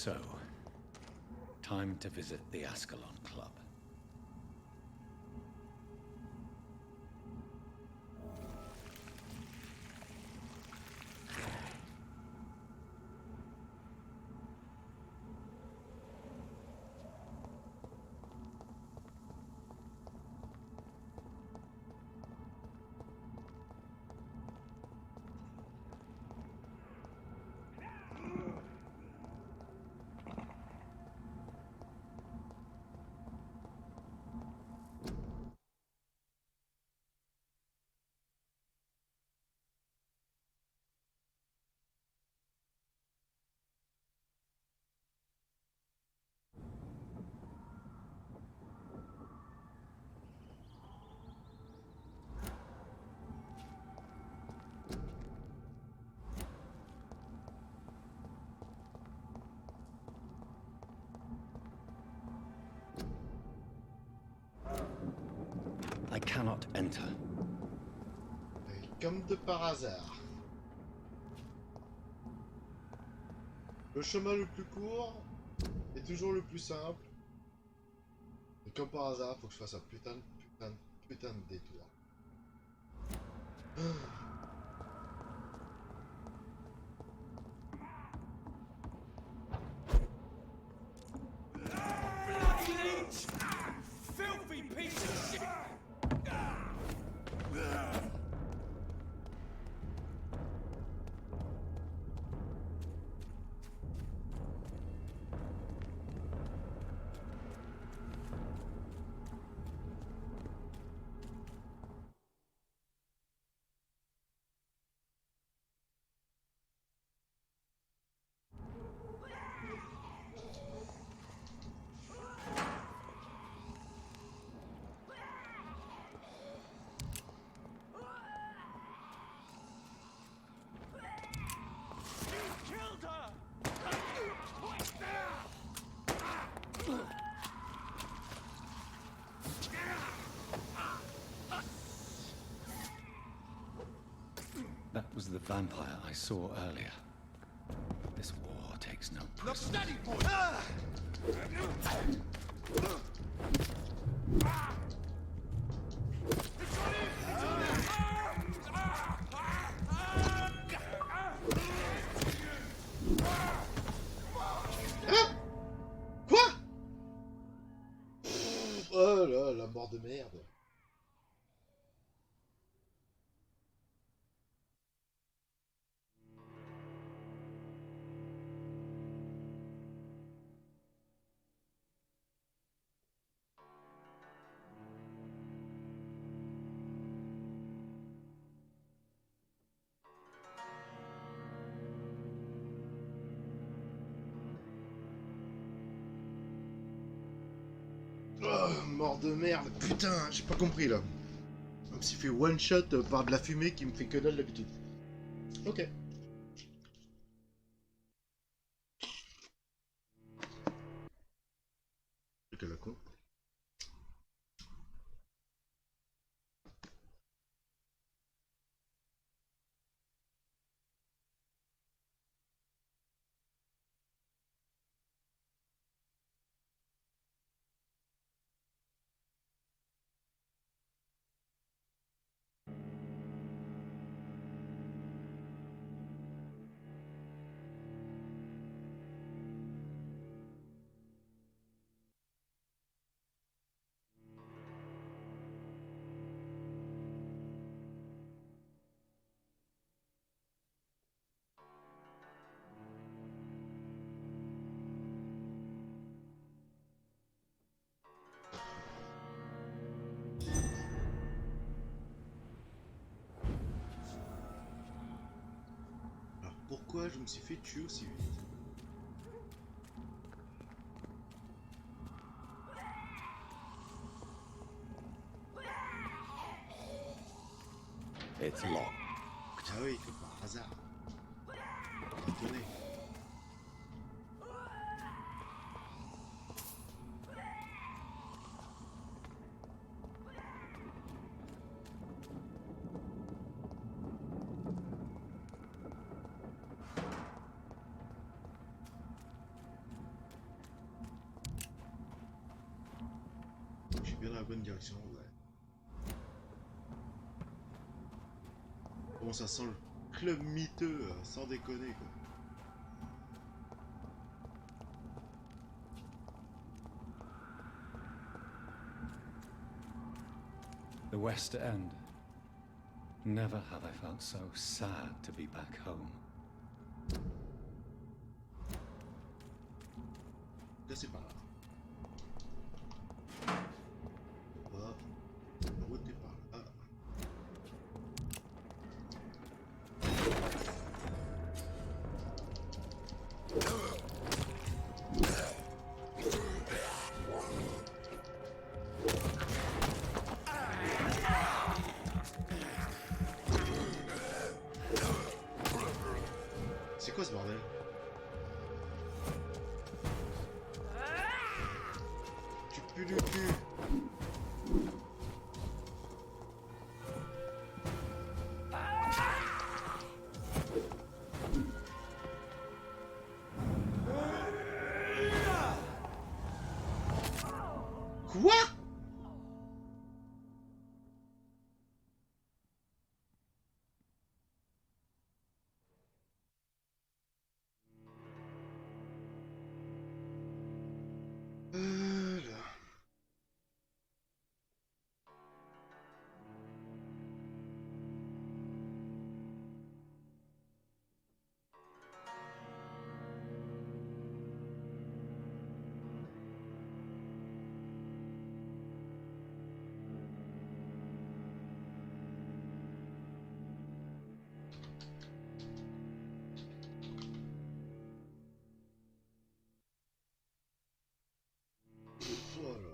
So, time to visit the Ascalon Club. I cannot enter. Et comme de par hasard. Le chemin le plus court est toujours le plus simple. Et comme par hasard, faut que je fasse un putain de détour. Filthy piece of shit! That was the vampire I saw earlier. This war takes no Look precedent. steady, boy! Hein? Quoi? Oh là, la mort de merde. Oh, mort de merde, putain, j'ai pas compris là. Comme s'il fait one shot par de la fumée qui me fait que dalle d'habitude. Ok. Que la con. Alors pourquoi je me suis fait tuer aussi vite? It's locked. Ah oui, que par hasard. Étonné. Je suis bien dans la bonne direction, ouais. Comment ça sent le club miteux, sans déconner quoi. The West End. Never have I felt so sad to be back home. Là c'est par là. Là, la route est par là. C'est quoi ce bordel? Tu pues le cul. Quoi? Là. Oh là là.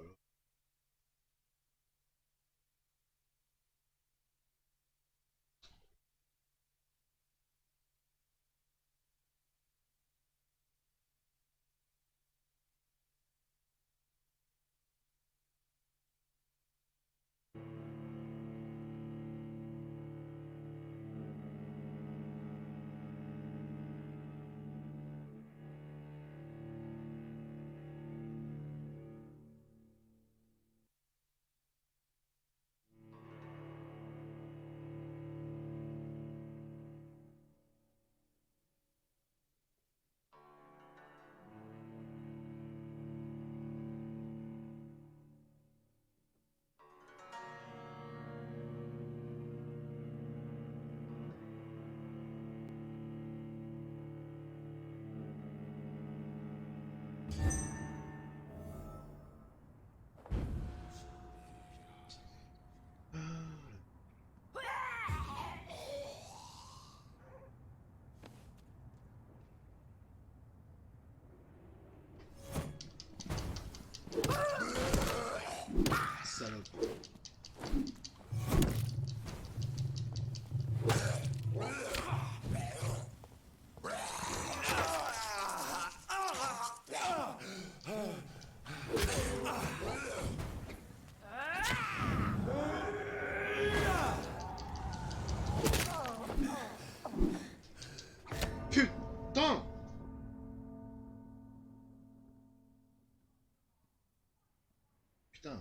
Salope. Putain! Putain.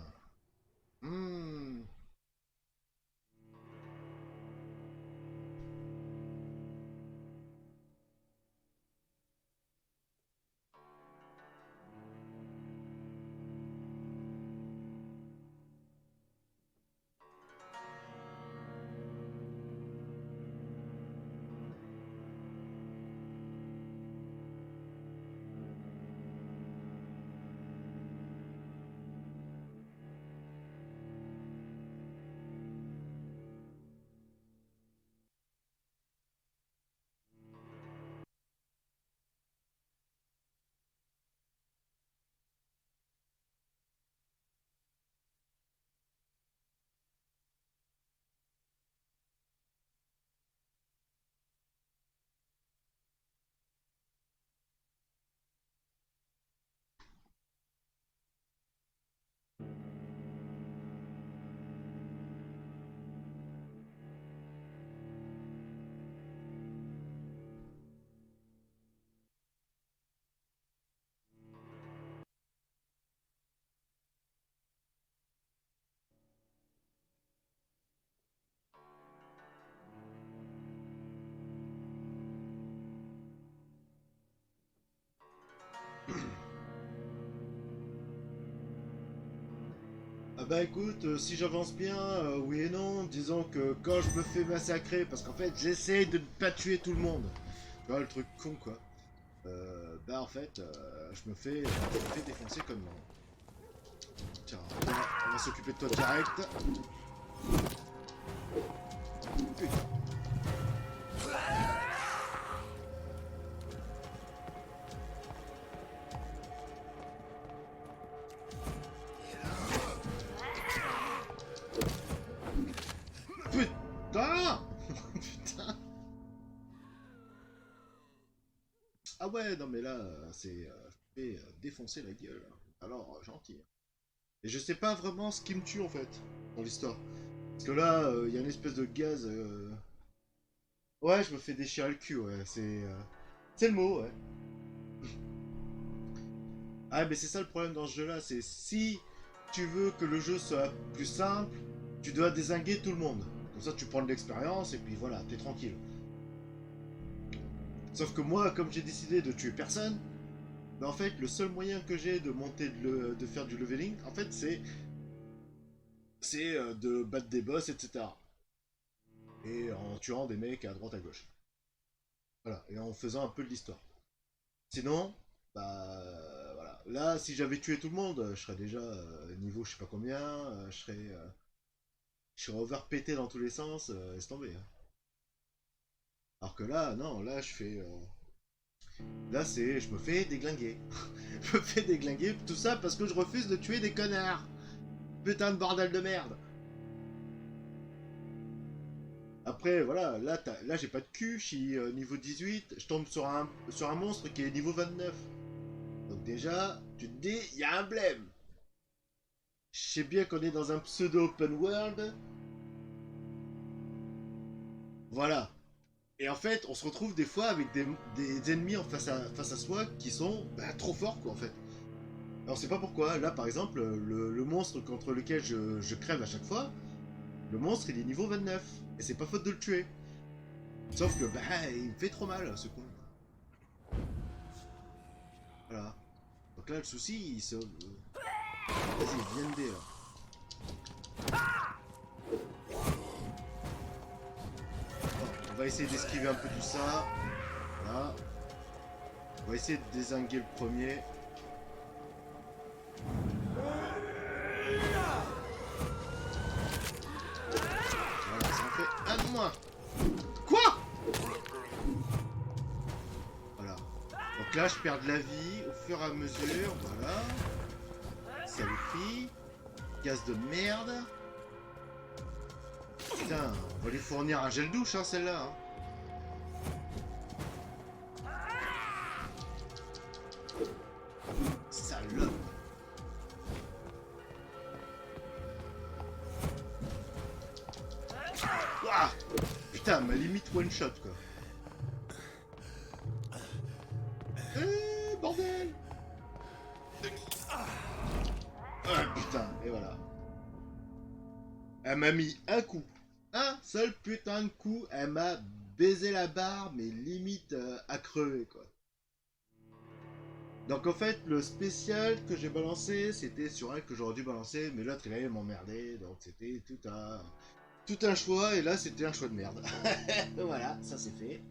Ah bah écoute, si j'avance bien, oui et non, disons que quand je me fais massacrer, parce qu'en fait j'essaie de ne pas tuer tout le monde, tu vois le truc con quoi, bah en fait je me fais défoncer comme non. Tiens, on va s'occuper de toi direct. Putain. Putain. Putain. Ah ouais, non mais là, je fais défoncer la gueule. Alors, gentil. Et je sais pas vraiment ce qui me tue en fait, dans l'histoire. Parce que là, il y a une espèce de gaz. Ouais, je me fais déchirer le cul, ouais. C'est le mot, ouais. Ah, mais c'est ça le problème dans ce jeu-là, c'est si tu veux que le jeu soit plus simple, tu dois dézinguer tout le monde. Comme ça, tu prends de l'expérience et puis voilà, t'es tranquille. Sauf que moi, comme j'ai décidé de tuer personne, bah en fait, le seul moyen que j'ai de monter, de faire du leveling, en fait, c'est de battre des boss, etc. Et en tuant des mecs à droite à gauche. Voilà, et en faisant un peu de l'histoire. Sinon, bah voilà. Là, si j'avais tué tout le monde, je serais déjà niveau je sais pas combien, je serais overpété dans tous les sens, laisse tomber. Hein. Alors que là, non, là je fais. Là c'est. Je me fais déglinguer. Je me fais déglinguer, tout ça parce que je refuse de tuer des connards. Putain de bordel de merde. Après, voilà, là j'ai pas de cul, je suis niveau 18, je tombe sur un monstre qui est niveau 29. Donc déjà, tu te dis, il y a un blême. Je sais bien qu'on est dans un pseudo open world. Voilà. Et en fait, on se retrouve des fois avec des ennemis en face à soi qui sont bah, trop forts, quoi, en fait. Alors, c'est pas pourquoi. Là, par exemple, le monstre contre lequel je crève à chaque fois, le monstre, il est niveau 29. Et c'est pas faute de le tuer. Sauf que, bah, il me fait trop mal, ce con. Voilà. Donc là, le souci, il se... Vas-y, viens de là. Bon, on va essayer d'esquiver un peu tout ça. Voilà. On va essayer de dézinguer le premier. Voilà, ça en fait un de moins. Quoi? Voilà. Donc là, je perds de la vie au fur et à mesure. Voilà. Saloperie. Gaz de merde. Putain, on va lui fournir un gel douche, hein, celle-là. Hein. Salope. Ouah. Putain, ma limite one shot, quoi. Bordel. Ah, putain, et voilà. Elle m'a mis un coup. Un seul putain de coup, elle m'a baisé la barre, mais limite à crever, quoi. Donc en fait, le spécial que j'ai balancé, c'était sur elle que j'aurais dû balancer, mais l'autre il allait m'emmerder, donc c'était tout un choix, et là c'était un choix de merde. Voilà, ça c'est fait.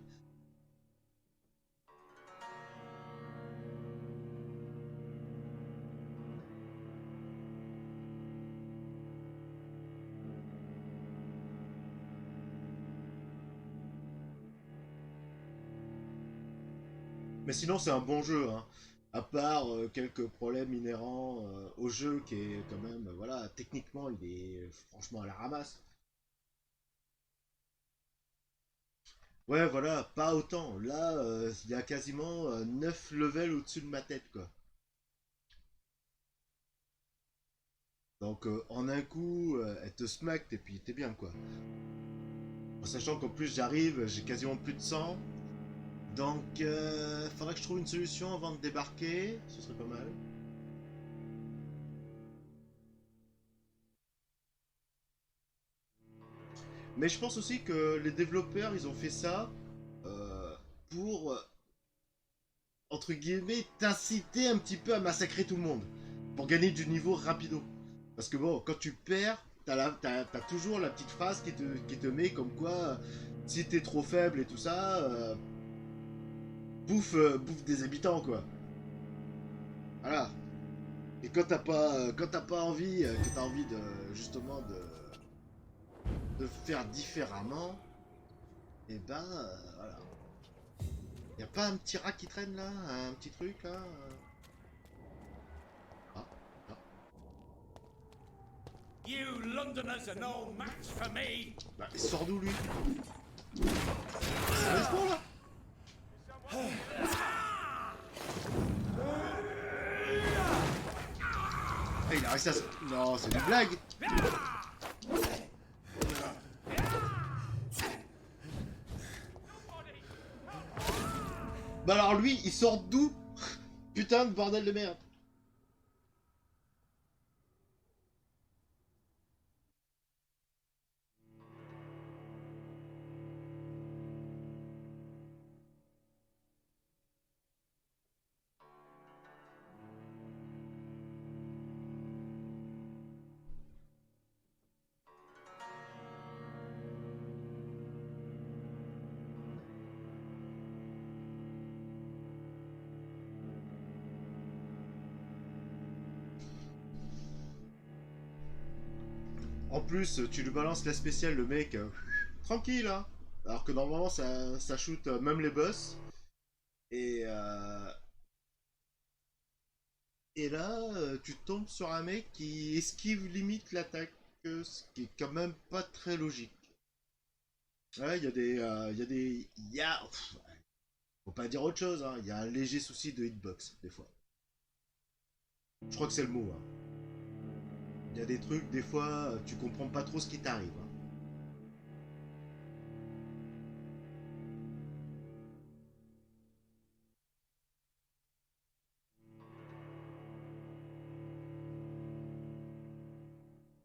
Mais sinon c'est un bon jeu, hein. À part quelques problèmes inhérents au jeu qui est quand même, voilà, techniquement il est franchement à la ramasse. Ouais, voilà, pas autant. Là, il y a quasiment 9 levels au-dessus de ma tête, quoi. Donc, en un coup, elle te smack et puis t'es bien, quoi. En sachant qu'en plus, j'arrive, j'ai quasiment plus de sang. Donc, faudrait que je trouve une solution avant de débarquer. Ce serait pas mal. Mais je pense aussi que les développeurs, ils ont fait ça pour entre guillemets, t'inciter un petit peu à massacrer tout le monde. Pour gagner du niveau rapido. Parce que bon, quand tu perds, t'as toujours la petite phrase qui te met comme quoi, si t'es trop faible et tout ça, bouffe des habitants, quoi. Voilà. Et quand t'as pas envie, que t'as envie de, justement, de faire différemment, et ben, voilà. Y a pas un petit rat qui traîne là? Un petit truc là? You Londoners are no match for me. Bah, il sort d'où lui? C'est un espoir là? Ah, il a réussi à se... Non, c'est une blague! Bah alors lui, il sort d'où? Putain de bordel de merde! En plus, tu lui balances la spéciale, le mec, tranquille, hein. Alors que normalement, ça shoot même les boss. Et là, tu tombes sur un mec qui esquive limite l'attaque, ce qui est quand même pas très logique. Ouais, il y a des... faut pas dire autre chose, hein. Il y a un léger souci de hitbox, des fois. Je crois que c'est le mot, hein. Il y a des trucs, des fois, tu comprends pas trop ce qui t'arrive. Hein.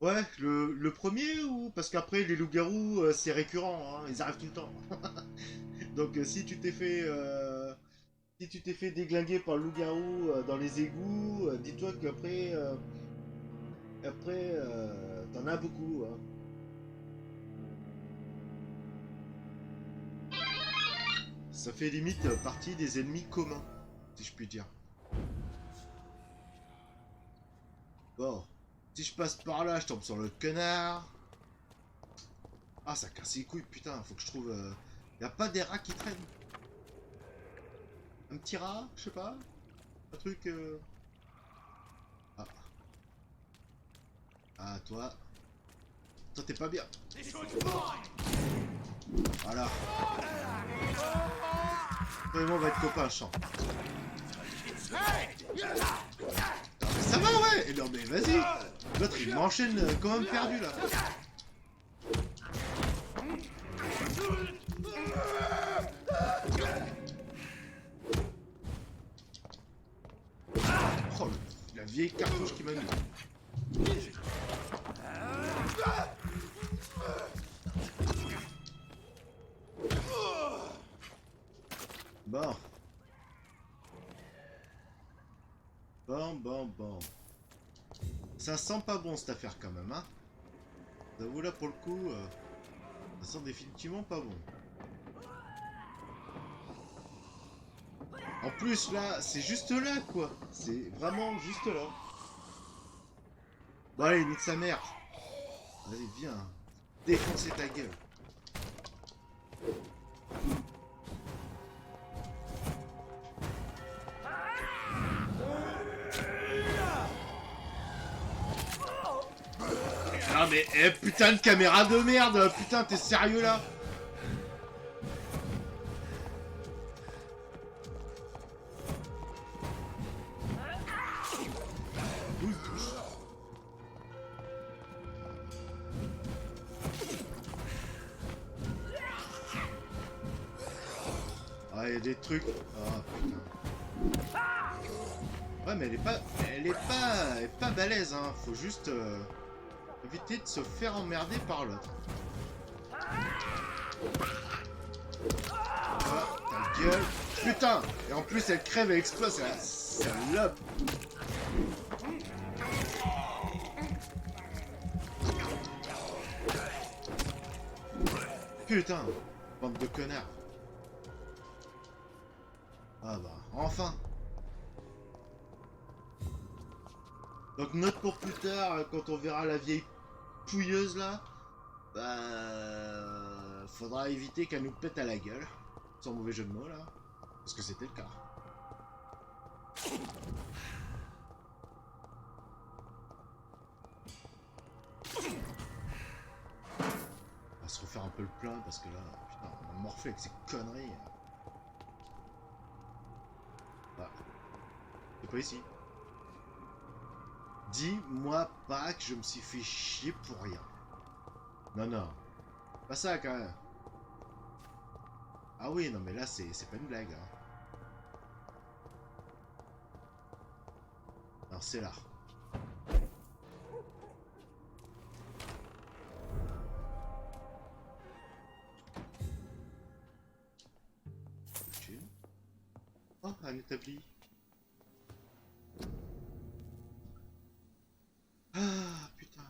Ouais, le premier ou... Parce qu'après, les loups-garous, c'est récurrent, hein, ils arrivent tout le temps. Donc si tu t'es fait... Si tu t'es fait déglinguer par le loup-garou dans les égouts, dis-toi qu'après... Après, t'en as beaucoup. Hein. Ça fait limite partie des ennemis communs, si je puis dire. Bon, si je passe par là, je tombe sur le canard. Ah, ça casse les couilles, putain, faut que je trouve... Y a pas des rats qui traînent? Un petit rat, je sais pas. Un truc... Ah. Ah, toi... Toi, t'es pas bien. Voilà. Toi et moi, on va être copains, chant. Non, mais ça va, ouais. Non, mais vas-y. L'autre, il m'enchaîne comme un perdu, là. Oh, la vieille cartouche qui m'a mis. Bon. Bon. Ça sent pas bon cette affaire quand même, hein. J'avoue là pour le coup, ça sent définitivement pas bon. En plus là, c'est juste là quoi. C'est vraiment juste là. Bon allez, nique sa mère. Vas-y, viens. Défoncer ta gueule. Ah mais putain de caméra de merde. Putain, t'es sérieux là? Ah, il y a des trucs. Ah putain. Ouais, mais elle est pas balèze, hein. Faut juste éviter de se faire emmerder par l'autre. Voilà, t'as le gueule. Putain. Et en plus, elle crève et explose, c'est la salope. Putain. Bande de connards. Ah bah, enfin. Donc note pour plus tard, quand on verra la vieille pouilleuse là, bah, faudra éviter qu'elle nous pète à la gueule, sans mauvais jeu de mots là, parce que c'était le cas. On va se refaire un peu le plein parce que là, putain, on a morflé avec ces conneries. Ah, c'est pas ici. Dis-moi pas que je me suis fait chier pour rien. Non, non. Pas ça, quand même. Ah oui, non, mais là, c'est pas une blague. Hein. Alors, c'est là. Ok. Oh, un établi. Ah, putain.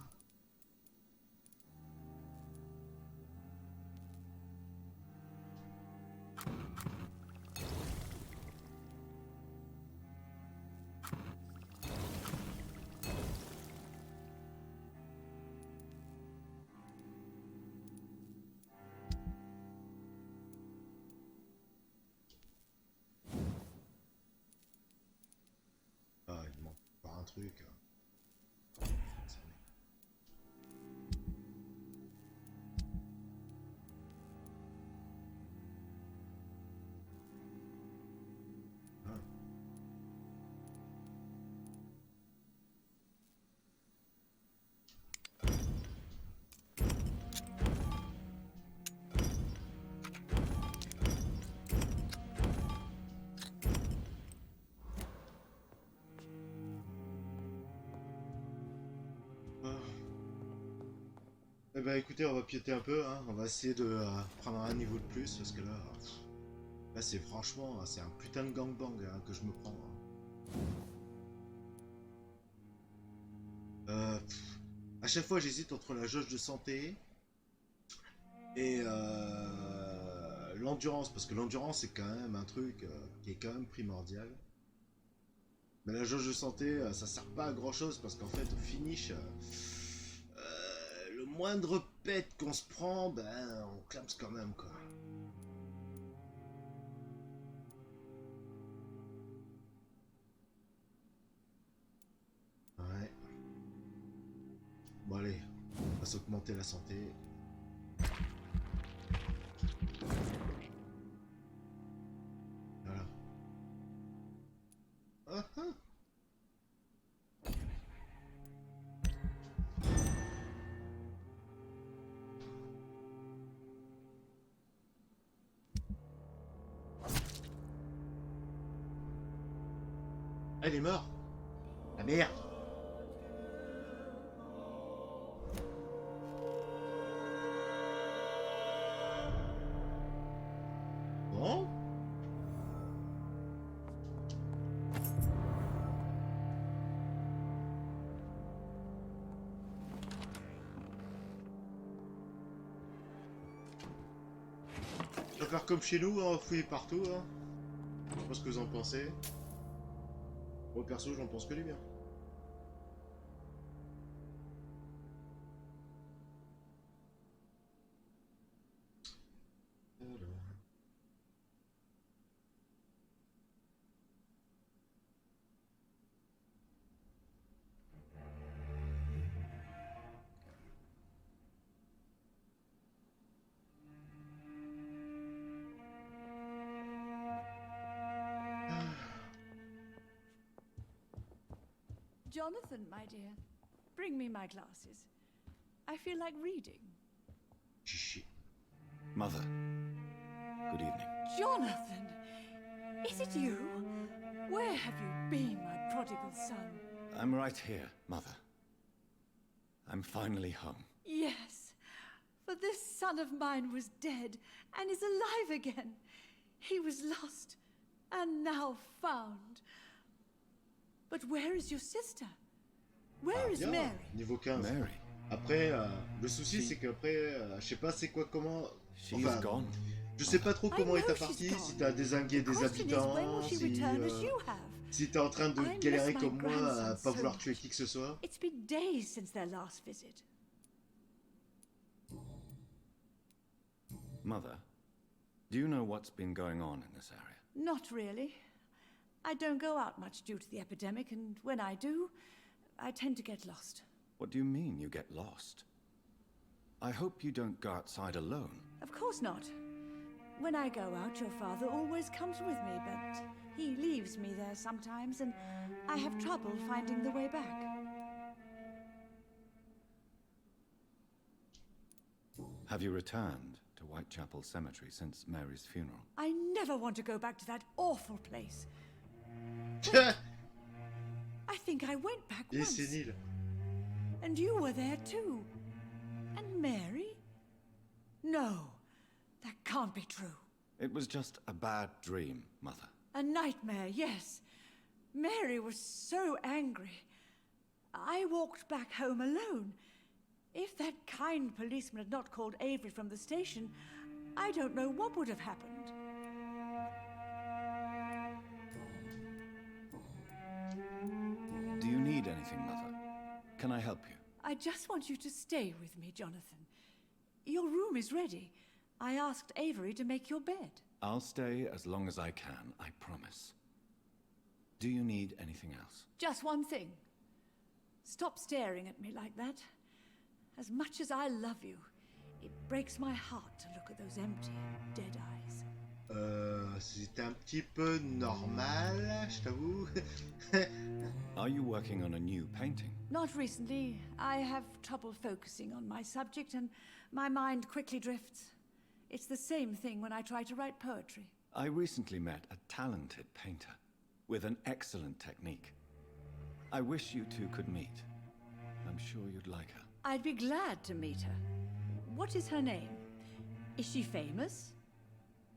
Ah, il manque pas un truc. Hein. Eh ben écoutez, on va piéter un peu, hein. On va essayer de prendre un niveau de plus, parce que là, là c'est franchement, c'est un putain de gangbang hein, que je me prends. Hein. À chaque fois j'hésite entre la jauge de santé et l'endurance, parce que l'endurance c'est quand même un truc qui est quand même primordial. Mais la jauge de santé, ça sert pas à grand chose, parce qu'en fait au finish... le moindre pet qu'on se prend, ben on clame quand même quoi. Ouais. Bon allez, on va s'augmenter la santé. Voilà. Ah, ah. Elle est morte. La merde. Bon. On va faire comme chez nous, on va fouiller partout. Hein. Je sais pas ce que vous en pensez. Moi perso, j'en pense que du bien. Jonathan, my dear, bring me my glasses. I feel like reading. Shit. Mother, good evening. Jonathan! Is it you? Where have you been, my prodigal son? I'm right here, Mother. I'm finally home. Yes, for this son of mine was dead and is alive again. He was lost and now found. But where is your sister? Where is bien, Mary? niveau 15. Mary. Après, le souci c'est qu'après, je sais pas c'est quoi comment... She's gone. Je sais pas trop comment I est know ta she's partie, gone. si t'as dézingué The des question is, when will habitants, she return as you have? si t'es en train de I galérer miss my comme moi à grandson pas so vouloir much. tuer qui que ce soit. It's been days since their last visit. Mother, do you know what's been going on in this area? Not really. I don't go out much due to the epidemic, and when I do, I tend to get lost. What do you mean you get lost? I hope you don't go outside alone. Of course not. When I go out, your father always comes with me, but he leaves me there sometimes, and I have trouble finding the way back. Have you returned to Whitechapel Cemetery since Mary's funeral? I never want to go back to that awful place. I think I went back Il est once. sénile. And you were there too. And Mary? No, that can't be true. It was just a bad dream, Mother. A nightmare, yes. Mary was so angry. I walked back home alone. If that kind policeman had not called Avery from the station, I don't know what would have happened. Do you need anything, Mother? Can I help you? I just want you to stay with me, Jonathan. Your room is ready. I asked Avery to make your bed. I'll stay as long as I can, I promise. Do you need anything else? Just one thing. Stop staring at me like that. As much as I love you, it breaks my heart to look at those empty, dead eyes. C'est un petit peu normal, je t'avoue. Are you working on a new painting? Not recently. I have trouble focusing on my subject and my mind quickly drifts. It's the same thing when I try to write poetry. I recently met a talented painter with an excellent technique. I wish you two could meet. I'm sure you'd like her. I'd be glad to meet her. What is her name? Is she famous?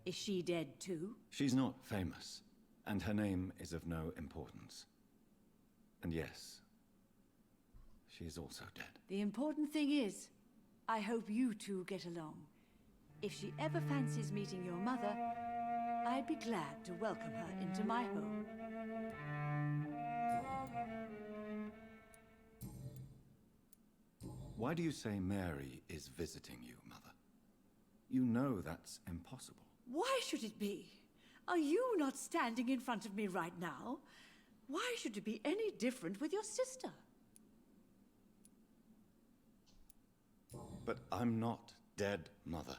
Is she dead too? She's not famous, and her name is of no importance. And yes, she is also dead. The important thing is, I hope you two get along. If she ever fancies meeting your mother, I'd be glad to welcome her into my home. Why do you say Mary is visiting you, Mother? You know that's impossible. Why should it be? Are you not standing in front of me right now? Why should it be any different with your sister? But I'm not dead, Mother.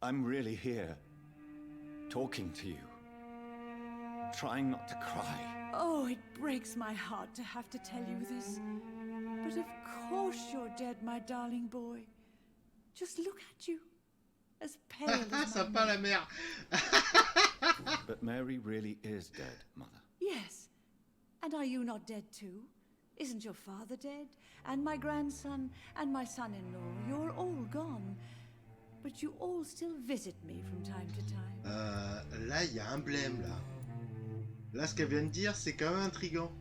I'm really here, talking to you, trying not to cry. Oh, it breaks my heart to have to tell you this. But of course you're dead, my darling boy. Just look at you. As pale as my Sympa la mère. But Mary really is dead, Mother. Yes. And are you not dead too? Isn't your father dead? And my grandson? And my son-in-law? You're all gone. But you all still visit me from time to time. Là, il y a un blême, là. Là, ce qu'elle vient de dire, c'est quand même intriguant.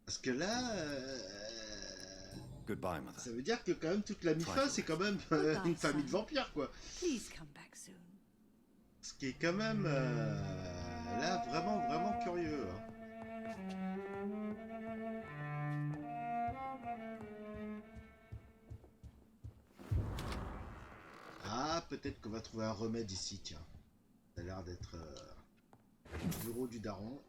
Parce que là... Goodbye, Mother. Ça veut dire que quand même toute la MIFA, c'est quand même une famille de vampires, quoi. Please come back soon. Ce qui est quand même... là, vraiment, vraiment curieux. Hein. Ah, peut-être qu'on va trouver un remède ici, tiens. Ça a l'air d'être le bureau du daron.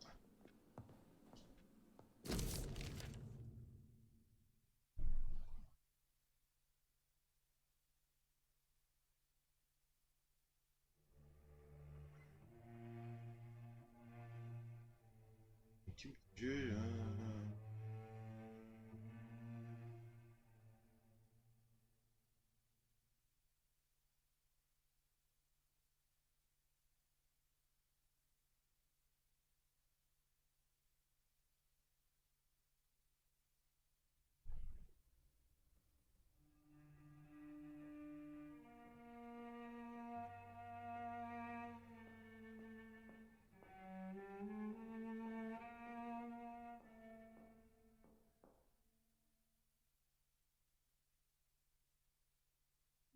Dieu,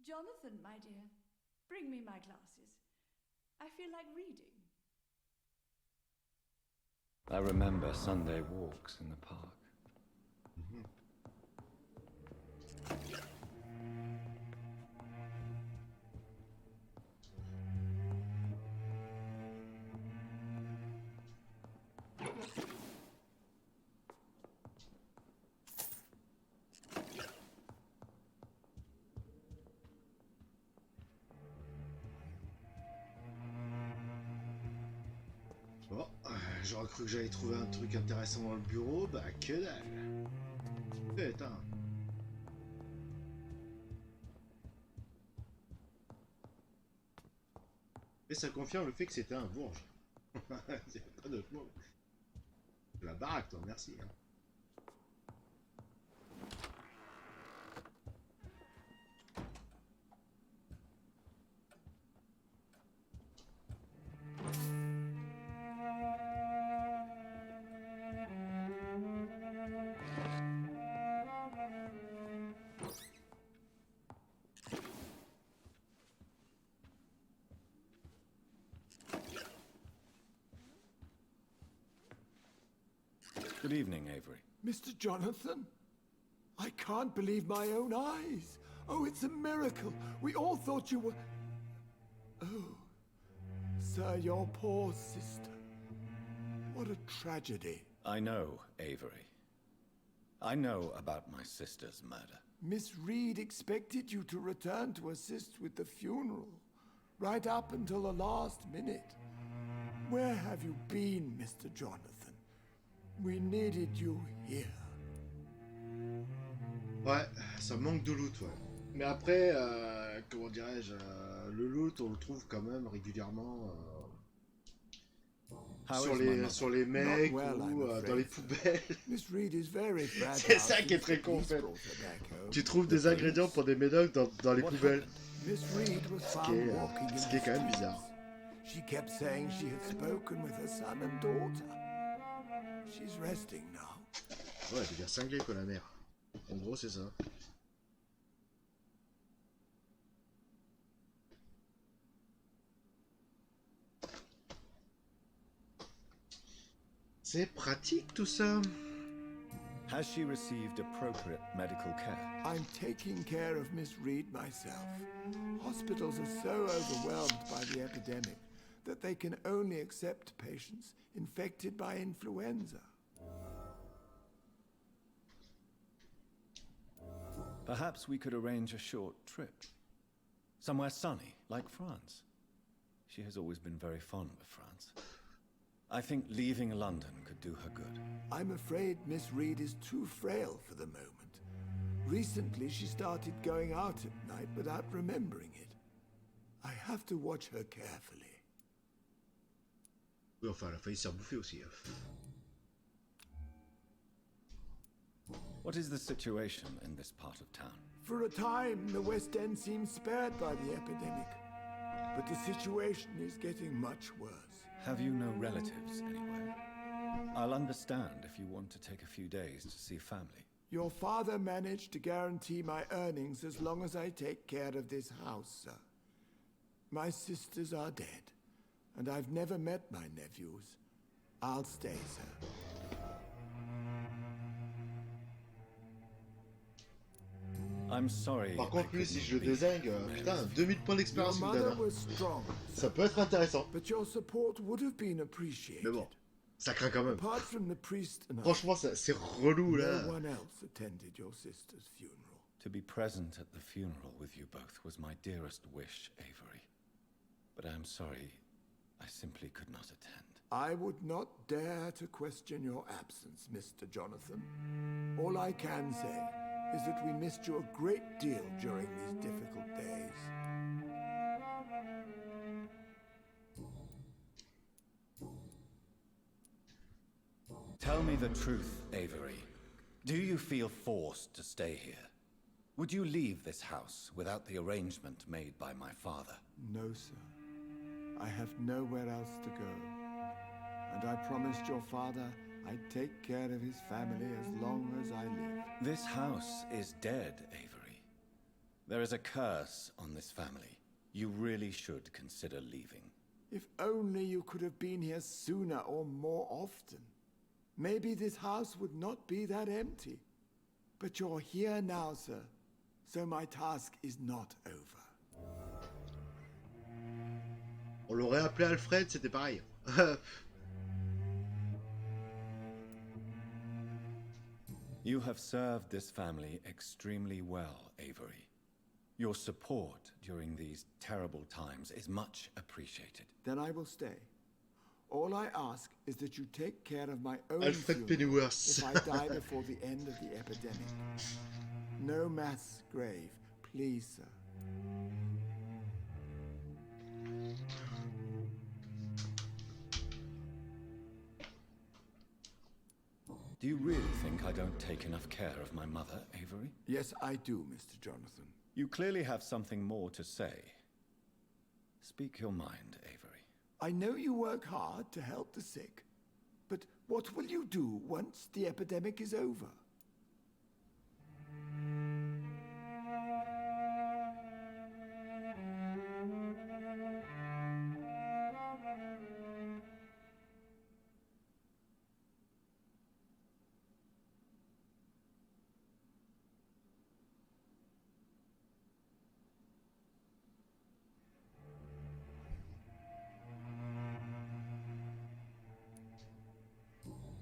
Jonathan, my dear, bring me my glasses. I feel like reading. I remember Sunday walks in the park. Bon, j'aurais cru que j'allais trouver un truc intéressant dans le bureau, bah que dalle. Putain. Et ça confirme le fait que c'était un bourge. C'est pas d'autre mot. La baraque, toi, merci. Hein. Good evening, Avery. Mr. Jonathan? I can't believe my own eyes. Oh, it's a miracle. We all thought you were... Oh, sir, your poor sister. What a tragedy. I know, Avery. I know about my sister's murder. Miss Reed expected you to return to assist with the funeral, right up until the last minute. Where have you been, Mr. Jonathan? We needed you here. Ouais, ça manque de loot, ouais. Mais après, comment dirais-je, le loot, on le trouve quand même régulièrement sur les mecs ou dans les poubelles. C'est ça qui est très con, en fait. Tu trouves des ingrédients pour des médocs dans les poubelles. Ce qui est quand même bizarre. She kept saying she had spoken with her son and daughter. She's resting now. Ouais, elle devient cinglée, quoi, la mère. En gros, c'est ça. C'est pratique, tout ça. Has she received appropriate medical care? I'm taking care of Miss Reed myself. Hospitals are so overwhelmed by the epidemic that they can only accept patients infected by influenza. Perhaps we could arrange a short trip. Somewhere sunny, like France. She has always been very fond of France. I think leaving London could do her good. I'm afraid Miss Reed is too frail for the moment. Recently she started going out at night without remembering it. I have to watch her carefully. Oui, enfin, elle a failli se faire bouffer aussi. What is the situation in this part of town? For a time, the West End seemed spared by the epidemic. But the situation is getting much worse. Have you no relatives anywhere? I'll understand if you want to take a few days to see family. Your father managed to guarantee my earnings as long as I take care of this house, sir. My sisters are dead, and I've never met my nephews. I'll stay, sir. I'm sorry. Par contre, lui, si je le désingue, putain, 2000 points d'expérience, il me donne. Ça peut être intéressant. But your support would have been appreciated. Mais bon, ça craint quand même. Apart from the priest and Franchement, c'est relou, là. No one else attended your sister's funeral. To be present at the funeral with you both was my dearest wish, Avery. But I'm sorry, I simply could not attend. I would not dare to question your absence, Mr. Jonathan. All I can say is that we missed you a great deal during these difficult days. Tell me the truth, Avery. Do you feel forced to stay here? Would you leave this house without the arrangement made by my father? No, sir. I have nowhere else to go. And I promised your father I'd take care of his family as long as I live. This house is dead, Avery. There is a curse on this family. You really should consider leaving. If only you could have been here sooner or more often. Maybe this house would not be that empty. But you're here now, sir. So my task is not over. On l'aurait appelé Alfred, c'était pareil. You have served this family extremely well, Avery. Your support during these terrible times is much appreciated. Then I will stay. All I ask is that you take care of my own Alfred funeral Pennyworth. if I die before the end of the epidemic. No mass grave, please, sir. Do you really think I don't take enough care of my mother, Avery? Yes, I do, Mr. Jonathan. You clearly have something more to say. Speak your mind, Avery. I know you work hard to help the sick, but what will you do once the epidemic is over?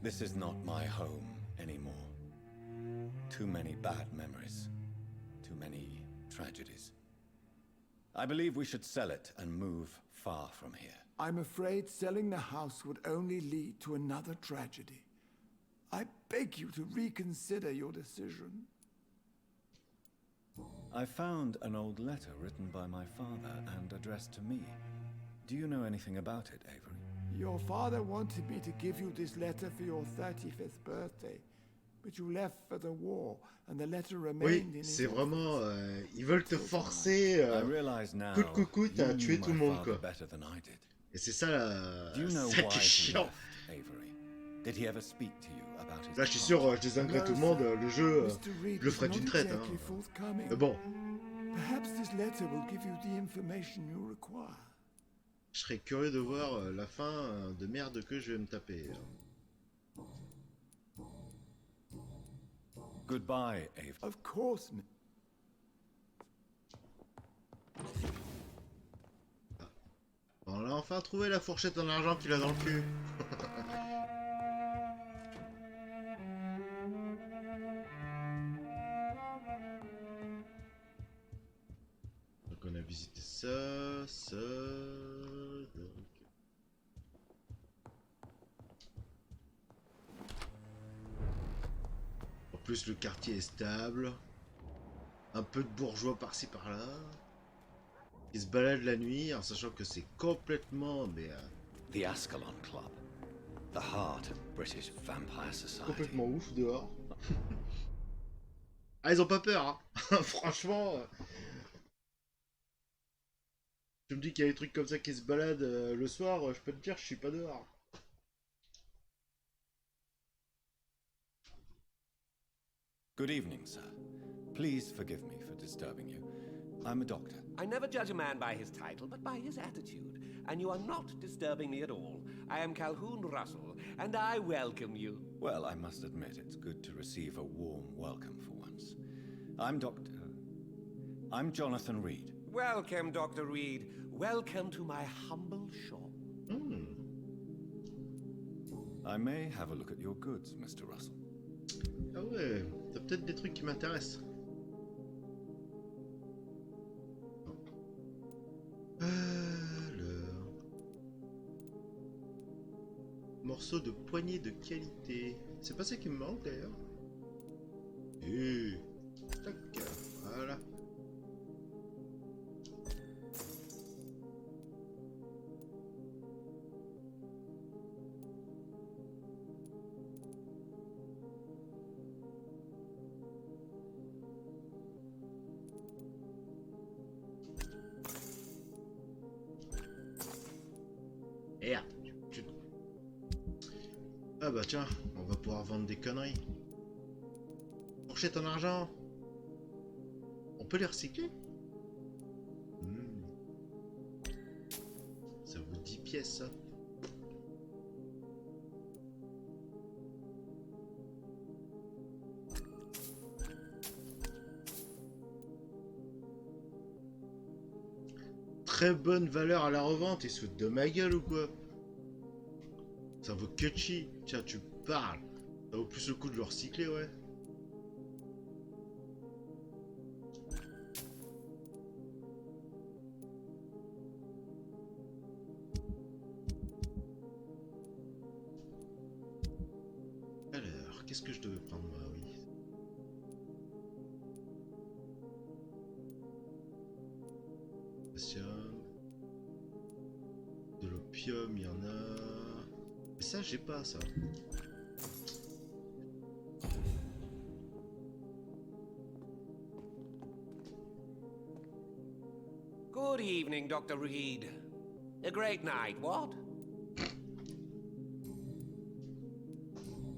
This is not my home anymore. Too many bad memories. Too many tragedies. I believe we should sell it and move far from here. I'm afraid selling the house would only lead to another tragedy. I beg you to reconsider your decision. I found an old letter written by my father and addressed to me. Do you know anything about it, Avery? Your father wanted me to give you this letter for your 35th birthday, but you left for the war, and the letter remained in his c'est vraiment... office. ils veulent te forcer I realize now coûte à tuer tout le monde, quoi. better than I did. Et c'est ça, Do you know ça why qui est he chiant. left, Avery? Did he ever speak to you about his Là, je suis sûr, je désinguerai tout le monde, le jeu, Mr. Reed je le is ferai not d'une traite. exactly forthcoming. Mais bon, Perhaps this letter will give you the information you require. je serais curieux de voir la fin de merde que je vais me taper. Goodbye, Avery. Of course. On a enfin trouvé la fourchette en argent qu'il a dans le cul. Donc on a visité ça, donc... En plus le quartier est stable. Un peu de bourgeois par-ci par-là. Qui se baladent la nuit en sachant que c'est complètement... mais The Ascalon Club. The heart of British Vampire Society. complètement ouf dehors. Ah, ils ont pas peur, hein. Franchement. Tu me dis qu'il y a des trucs comme ça qui se baladent le soir, je peux te dire, je suis pas dehors. Good evening, sir. Please forgive me for disturbing you. I'm a doctor. I never judge a man by his title, but by his attitude. And you are not disturbing me at all. I am Calhoun Russell, and I welcome you. Well, I must admit it's good to receive a warm welcome for once. I'm Jonathan Reed. Welcome, Dr. Reed. Welcome to my humble shop. I may have a look at your goods, Mr. Russell. Ah ouais, t'as peut-être des trucs qui m'intéressent. Alors... Morceau de poignée de qualité. C'est pas ça qui me manque d'ailleurs. Et... tac, voilà. Ah bah tiens, on va pouvoir vendre des conneries. Fourchette en argent. On peut les recycler? Ça vaut 10 pièces, ça. Très bonne valeur à la revente, ils se foutent de ma gueule ou quoi? Ça vaut que chi. Tiens, tu parles. Ça vaut plus le coup de le recycler, ouais. Alors, qu'est-ce que je devais prendre moi? Oui. De l'opium, il y en a. Mais ça, j'ai pas ça. Good evening, Dr. Reed. A great night, what?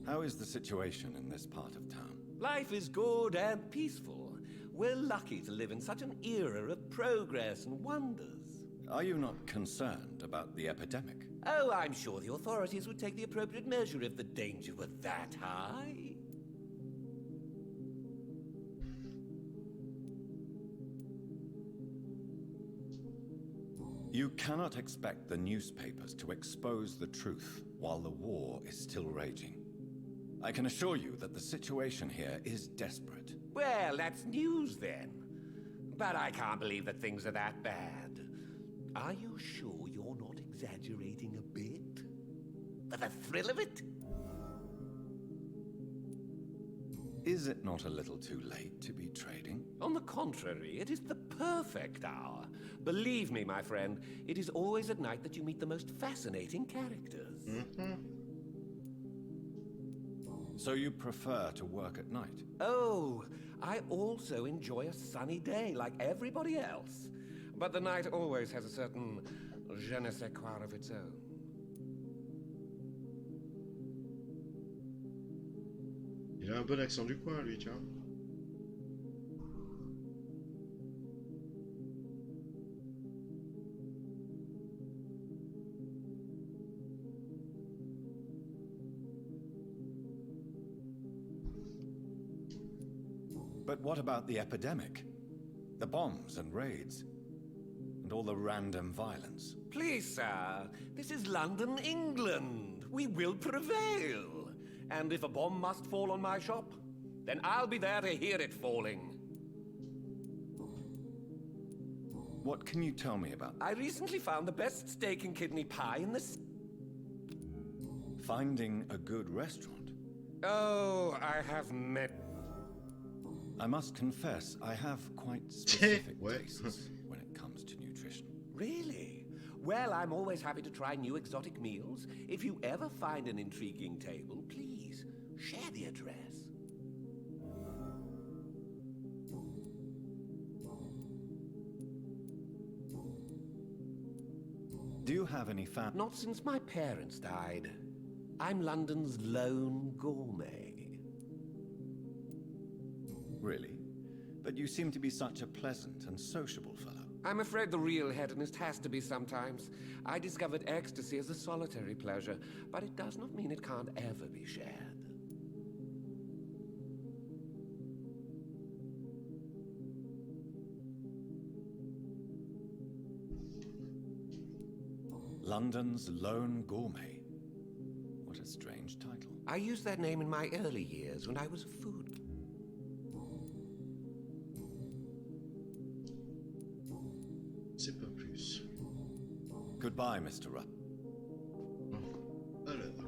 How is the situation in this part of town? Life is good and peaceful. We're lucky to live in such an era of progress and wonders. Are you not concerned about the epidemic? Oh, I'm sure the authorities would take the appropriate measure if the danger were that high. You cannot expect the newspapers to expose the truth while the war is still raging. I can assure you that the situation here is desperate. Well, that's news then. But I can't believe that things are that bad. Are you sure you're not exaggerating a bit? For the thrill of it? Is it not a little too late to be trading? On the contrary, it is the perfect hour. Believe me, my friend, it is always at night that you meet the most fascinating characters. So you prefer to work at night? Oh, I also enjoy a sunny day like everybody else. But the night always has a certain je ne sais quoi of its own. Il a un bon accent du coin, lui, tiens. But what about the epidemic? The bombs and raids? And all the random violence? Please, sir, this is London, England. We will prevail. And if a bomb must fall on my shop, then I'll be there to hear it falling. What can you tell me about? I recently found the best steak and kidney pie in the... Finding a good restaurant? Oh, I have met... I must confess, I have quite specific tastes when it comes to nutrition. Really? Well, I'm always happy to try new exotic meals. If you ever find an intriguing table, please share the address. Do you have any Not since my parents died. I'm London's lone gourmet. Really? But you seem to be such a pleasant and sociable fellow. I'm afraid the real hedonist has to be sometimes. I discovered ecstasy as a solitary pleasure, but it does not mean it can't ever be shared. London's Lone Gourmet. What a strange title. I used that name in my early years when I was a food. C'est pas plus. Goodbye, Mr. Rupp. Alors.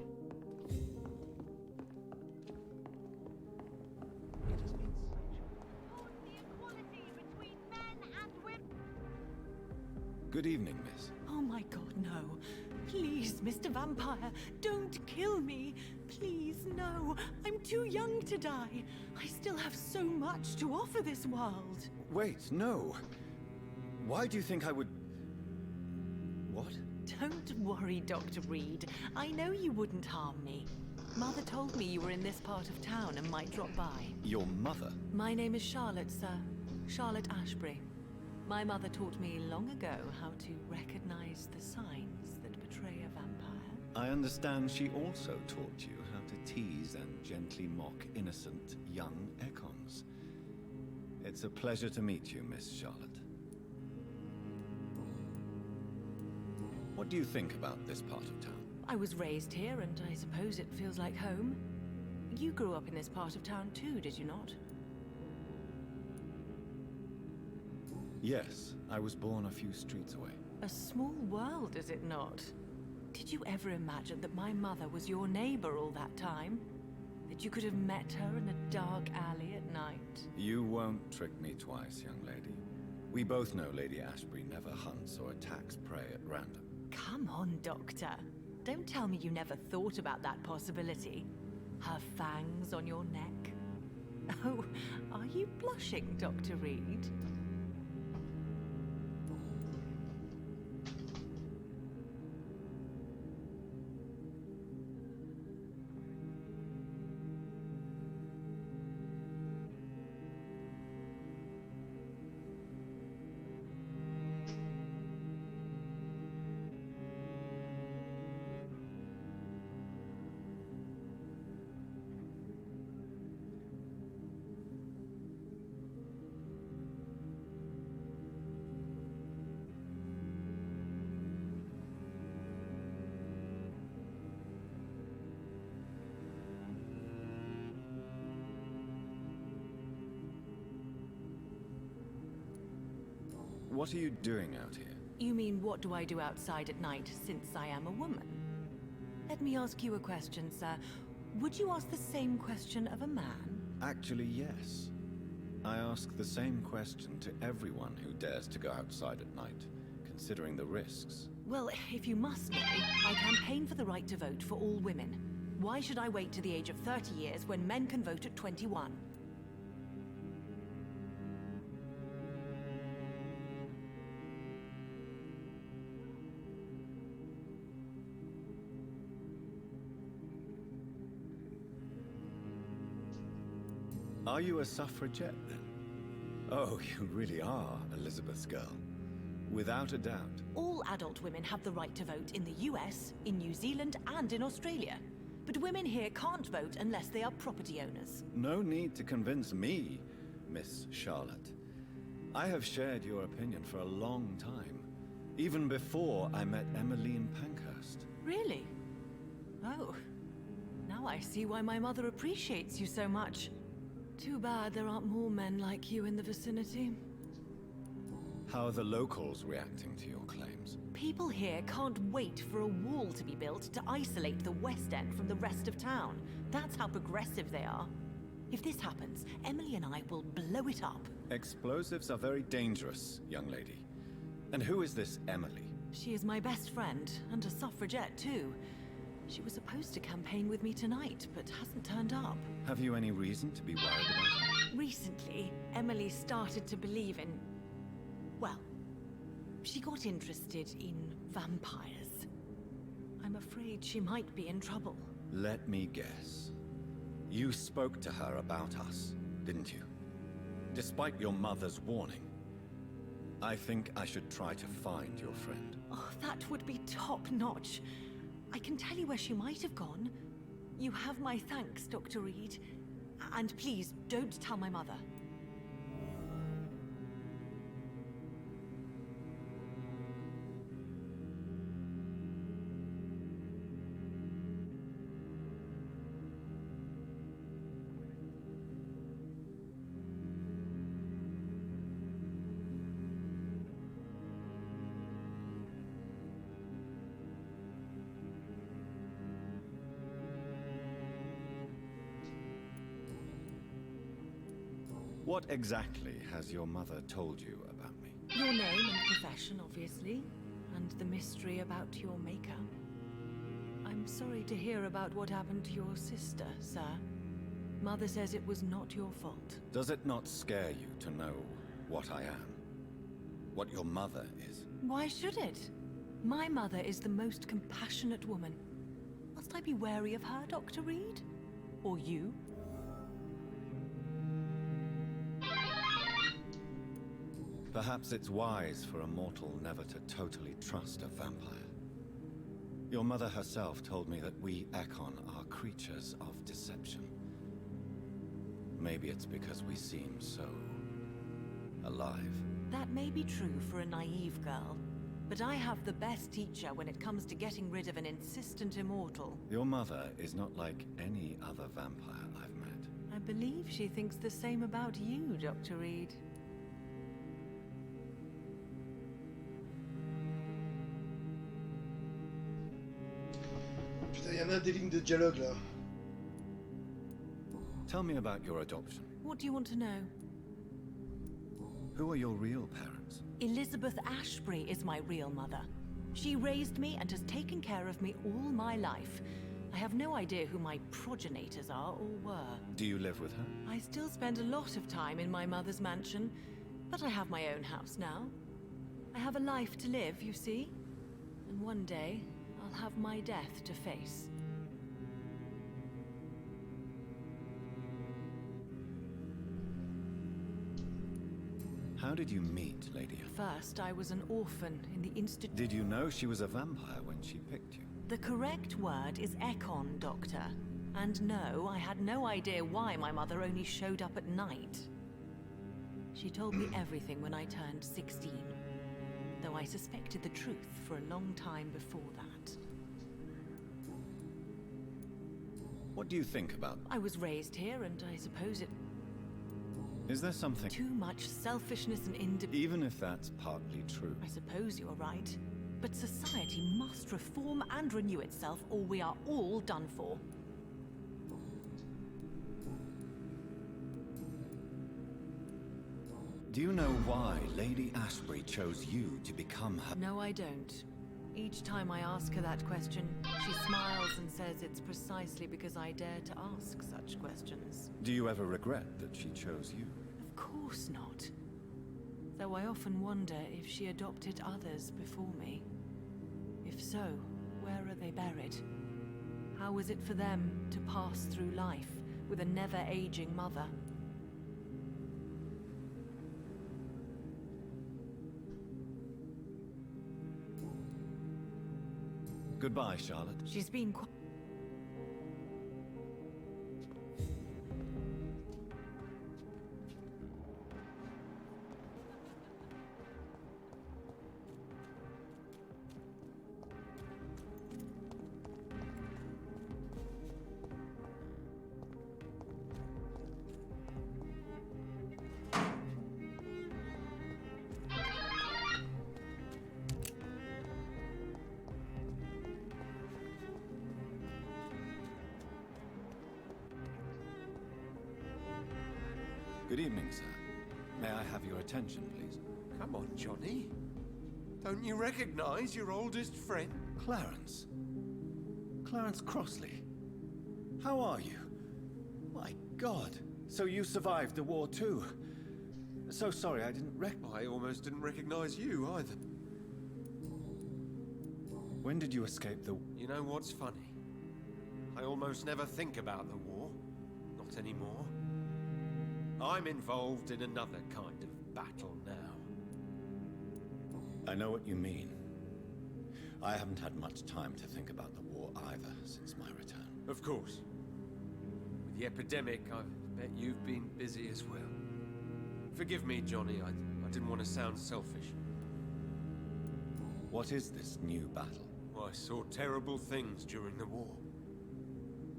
Good evening, miss. Oh my god, no. Please, Mr. Vampire, don't kill me. Please, no. I'm too young to die. I still have so much to offer this world. Wait, no. Why do you think I would... What? Don't worry, Dr. Reed. I know you wouldn't harm me. Mother told me you were in this part of town and might drop by. Your mother? My name is Charlotte, sir. Charlotte Ashbury. My mother taught me long ago how to recognize the signs that betray a vampire. I understand she also taught you how to tease and gently mock innocent young Ekons. It's a pleasure to meet you, Miss Charlotte. What do you think about this part of town? I was raised here, and I suppose it feels like home. You grew up in this part of town too, did you not? Yes, I was born a few streets away. A small world, is it not? Did you ever imagine that my mother was your neighbor all that time? That you could have met her in a dark alley at night? You won't trick me twice, young lady. We both know Lady Ashbury never hunts or attacks prey at random. Come on, Doctor. Don't tell me you never thought about that possibility. Her fangs on your neck. Oh, are you blushing, Dr. Reed? What are you doing out here? You mean, what do I do outside at night since I am a woman? Let me ask you a question, sir. Would you ask the same question of a man? Actually, yes. I ask the same question to everyone who dares to go outside at night, considering the risks. Well, if you must know, I campaign for the right to vote for all women. Why should I wait to the age of 30 years when men can vote at 21? Are you a suffragette, then? Oh, you really are Elizabeth's girl. Without a doubt. All adult women have the right to vote in the US, in New Zealand, and in Australia. But women here can't vote unless they are property owners. No need to convince me, Miss Charlotte. I have shared your opinion for a long time. Even before I met Emmeline Pankhurst. Really? Oh. Now I see why my mother appreciates you so much. Too bad there aren't more men like you in the vicinity. How are the locals reacting to your claims? People here can't wait for a wall to be built to isolate the West End from the rest of town. That's how progressive they are. If this happens, Emily and I will blow it up. Explosives are very dangerous, young lady. And who is this Emily? She is my best friend, and a suffragette too. She was supposed to campaign with me tonight, but hasn't turned up. Have you any reason to be worried about her? Recently, Emily started to believe in... well, she got interested in vampires. I'm afraid she might be in trouble. Let me guess. You spoke to her about us, didn't you? Despite your mother's warning. I think I should try to find your friend. Oh, that would be top-notch. I can tell you where she might have gone. You have my thanks, Dr. Reed. And please, don't tell my mother. What exactly has your mother told you about me? Your name and profession, obviously, and the mystery about your maker. I'm sorry to hear about what happened to your sister, sir. Mother says it was not your fault. Does it not scare you to know what I am? What your mother is? Why should it? My mother is the most compassionate woman. Must I be wary of her, Dr. Reed? Or you? Perhaps it's wise for a mortal never to totally trust a vampire. Your mother herself told me that we Ekon are creatures of deception. Maybe it's because we seem so alive. That may be true for a naive girl, but I have the best teacher when it comes to getting rid of an insistent immortal. Your mother is not like any other vampire I've met. I believe she thinks the same about you, Dr. Reed. Putain, y en a des lignes de dialogue là. Tell me about your adoption. What do you want to know? Who are your real parents? Elizabeth Ashbury is my real mother. She raised me and has taken care of me all my life. I have no idea who my progenitors are or were. Do you live with her? I still spend a lot of time in my mother's mansion, but I have my own house now. I have a life to live, you see. And one day, I'll have my death to face. How did you meet Lady? First, I was an orphan in the institute. Did you know she was a vampire when she picked you? The correct word is Ekon, Doctor. And no, I had no idea why my mother only showed up at night. She told me everything when I turned 16, though I suspected the truth for a long time before that. What do you think about? I was raised here, and I suppose it... Is there something... Too much selfishness and Even if that's partly true. I suppose you're right. But society must reform and renew itself, or we are all done for. Do you know why Lady Ashbury chose you to become her... No, I don't. Each time I ask her that question, she smiles and says it's precisely because I dare to ask such questions. Do you ever regret that she chose you? Of course not. Though I often wonder if she adopted others before me. If so, where are they buried? How is it for them to pass through life with a never-aging mother? Goodbye, Charlotte. She's been quite... Good evening, sir. May I have your attention, please? Come on, Johnny. Don't you recognize your oldest friend? Clarence. Clarence Crossley. How are you? My God. So you survived the war too. So sorry I didn't I almost didn't recognize you either. When did you escape the... You know what's funny? I almost never think about the war. Not anymore. I'm involved in another kind of battle now. I know what you mean. I haven't had much time to think about the war either since my return. Of course. With the epidemic, I bet you've been busy as well. Forgive me, Johnny, I didn't want to sound selfish. What is this new battle? I saw terrible things during the war.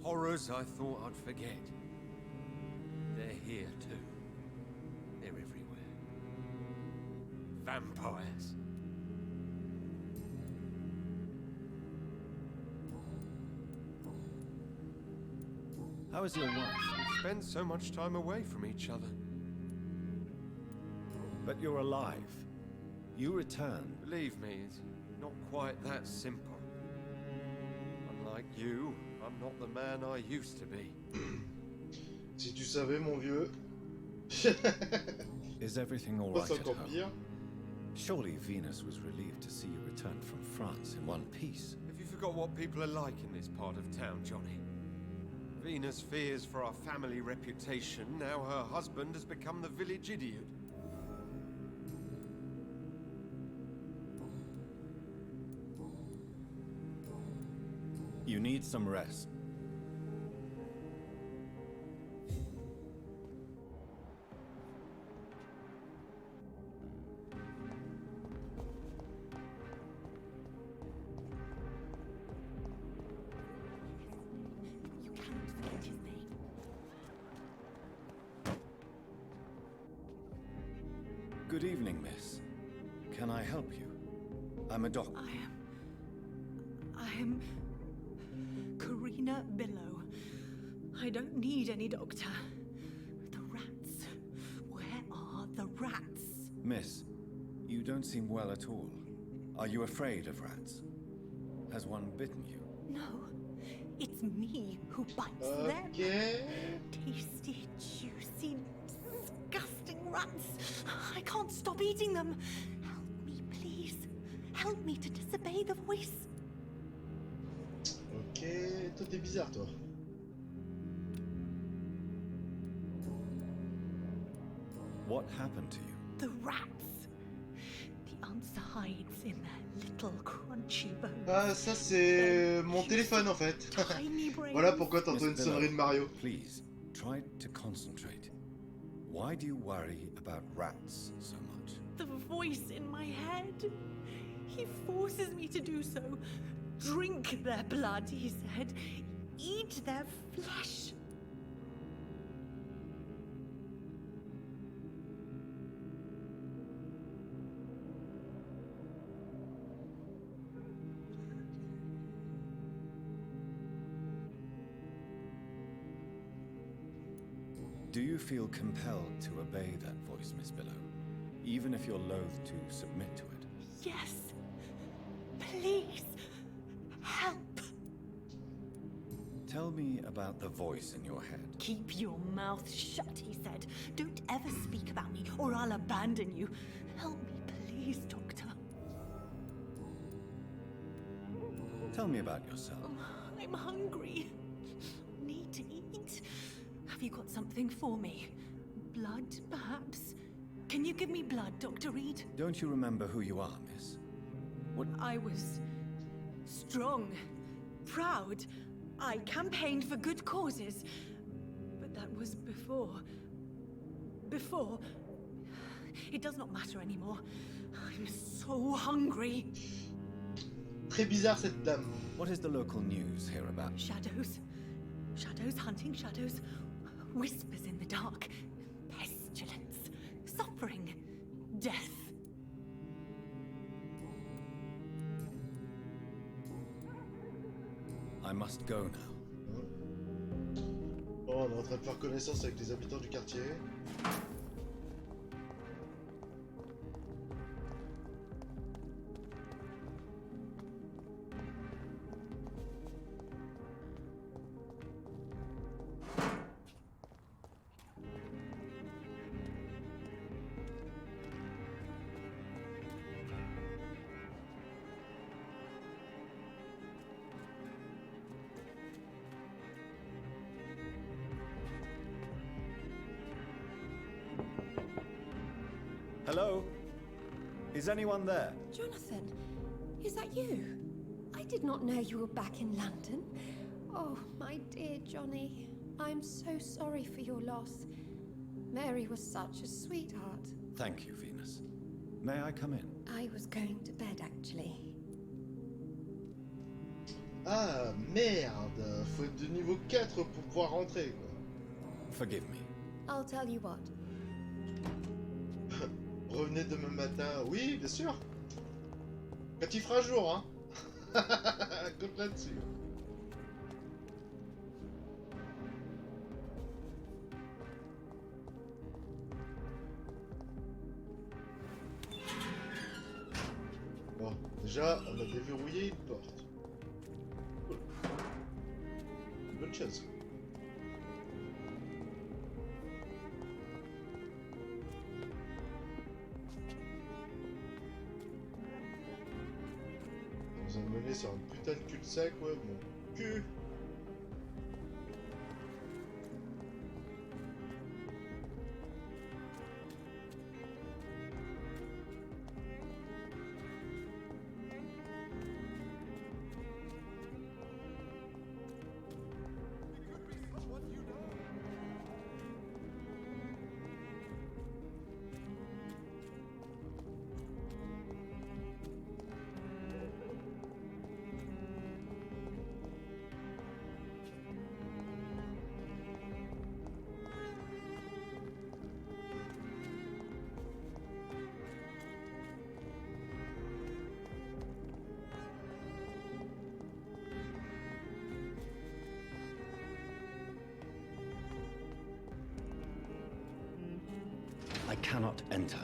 Horrors I thought I'd forget. They're here too. They're everywhere. Vampires. How is your wife? We spend so much time away from each other. But you're alive. You returned. Believe me, it's not quite that simple. Unlike you, I'm not the man I used to be. Si tu savais, mon vieux. Is everything all right C'est at encore home? pire. Surely Venus was relieved to see you return from France in one piece. Have you forgot what people are like in this part of town, Johnny? Venus fears for our family reputation. Now her husband has become the village idiot. You need some rest. Good evening, miss. Can I help you? I'm a doctor. I am Karina Billow. I don't need any doctor. The rats. Where are the rats? Miss, you don't seem well at all. Are you afraid of rats? Has one bitten you? No, it's me who bites them. Tasty, juicy, disgusting rats. I can't stop eating them. Help me, please. Help me to disobey the voice. Ok, toi t'es bizarre toi. What happened to you? The rats. The answer hides in their little crunchy bones. Ah, ça c'est mon téléphone en fait. Voilà pourquoi t'entends une sonnerie de Mario. Please, try to concentrate. Why do you worry about rats so much? The voice in my head. He forces me to do so. Drink their blood, he said. Eat their flesh. Do you feel compelled to obey that voice, Miss Billow? Even if you're loath to submit to it? Yes. Please. Help. Tell me about the voice in your head. Keep your mouth shut, he said. Don't ever speak about me, or I'll abandon you. Help me, please, Doctor. Tell me about yourself. I'm hungry. Need to eat. Have you got something for me? Blood, perhaps? Can you give me blood, Dr. Reed? Don't you remember who you are, miss? What? I was strong, proud. I campaigned for good causes. But that was before. Before. It does not matter anymore. I'm so hungry. Très bizarre cette dame. What is the local news here about? Shadows. Shadows hunting shadows. Whispers in the dark. Pestilence. Suffering. Death. I must go now. Oh, on est en train de faire connaissance avec les habitants du quartier. Hello? Is anyone there? Jonathan, is that you? I did not know you were back in London. Oh, my dear Johnny, I'm so sorry for your loss. Mary was such a sweetheart. Thank you, Venus. May I come in? I was going to bed, actually. Ah, merde! Faut être de niveau 4 pour pouvoir rentrer, quoi. Forgive me. I'll tell you what. Revenez demain matin. Oui, bien sûr. Quand il fera jour, hein. Compte là-dessus. Bon, déjà, on a déverrouillé une porte. Cool. Une bonne chose. Nous a mené sur un putain de cul-de-sac, ouais, mon cul. cannot enter.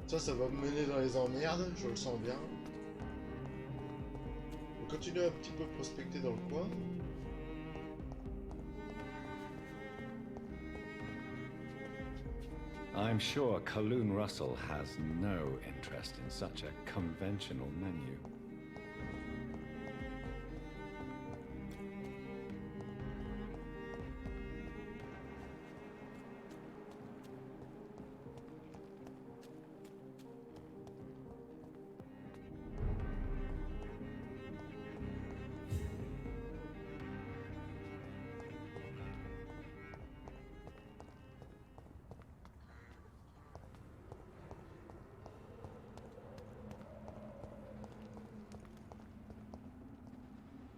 Ça va me mener dans les emmerdes, je le sens bien. On continue un petit peu prospecter dans le coin. I'm sure Kaloon Russell has no interest in such a conventional menu.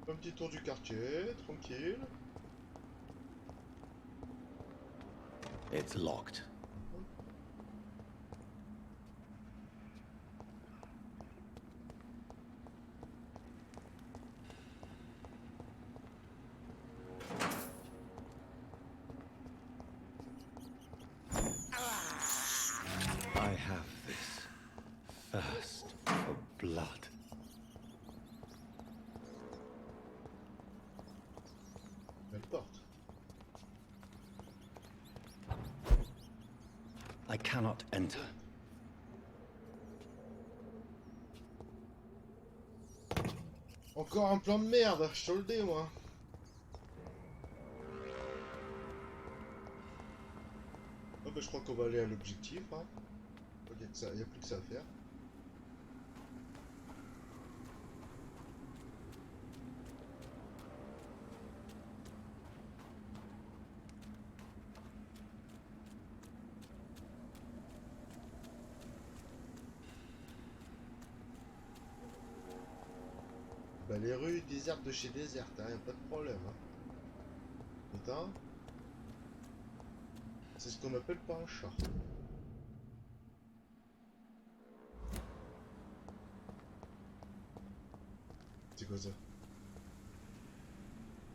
Un petit tour du quartier, tranquille. It's locked. I have this thirst for blood. Belle porte. I cannot enter. Encore un plan de merde, je te le dis moi. Oh, bah, je crois qu'on va aller à l'objectif. Hein. Il n'y a plus que ça à faire. Bah, les rues désertes de chez déserte, hein, y a pas de problème. Hein. Attends. C'est ce qu'on appelle pas un chat. C'est quoi ça?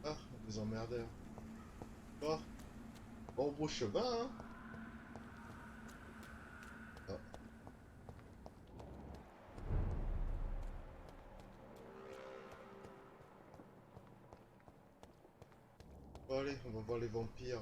Ah, des emmerdeurs. Oh, bon beau chemin, hein. Ah. Bon allez, on va voir les vampires.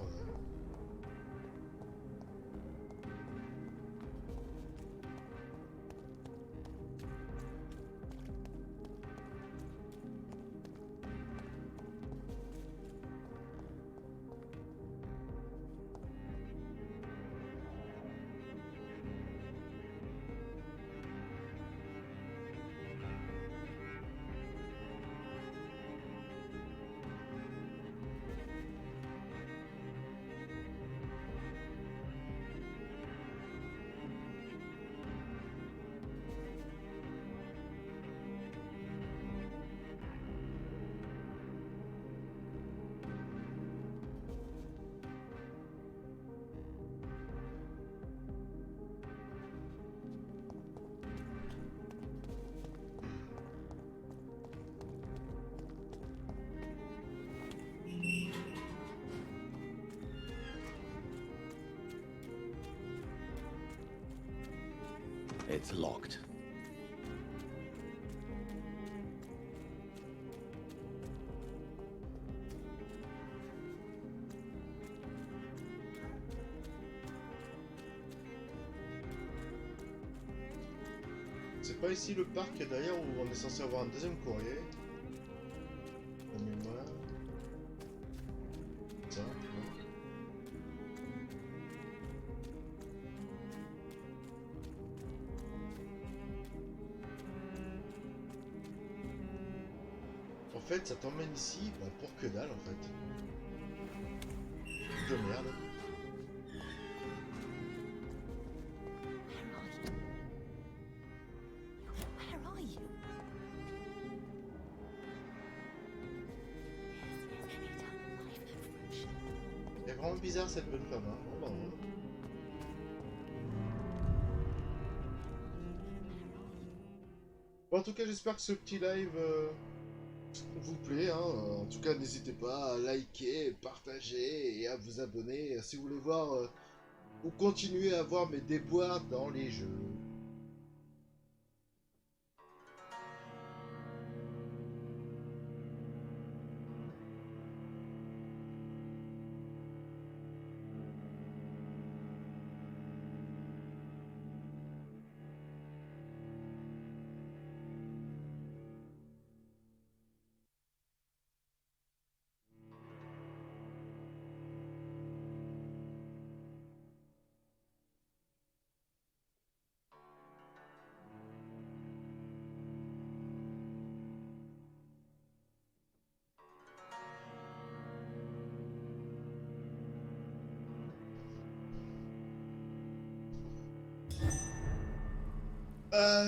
It's locked. C'est pas ici le parc d'ailleurs où on est censé avoir un deuxième courrier. La mémoire. Ça, non. En fait, ça t'emmène ici bah, pour que dalle en fait. De merde. Elle est vraiment bizarre cette bonne femme, hein. Oh, bah, ouais. Bon, en tout cas, j'espère que ce petit live vous plaît. Hein. En tout cas, n'hésitez pas à liker, partager et à vous abonner si vous voulez voir ou continuer à voir mes déboires dans les jeux.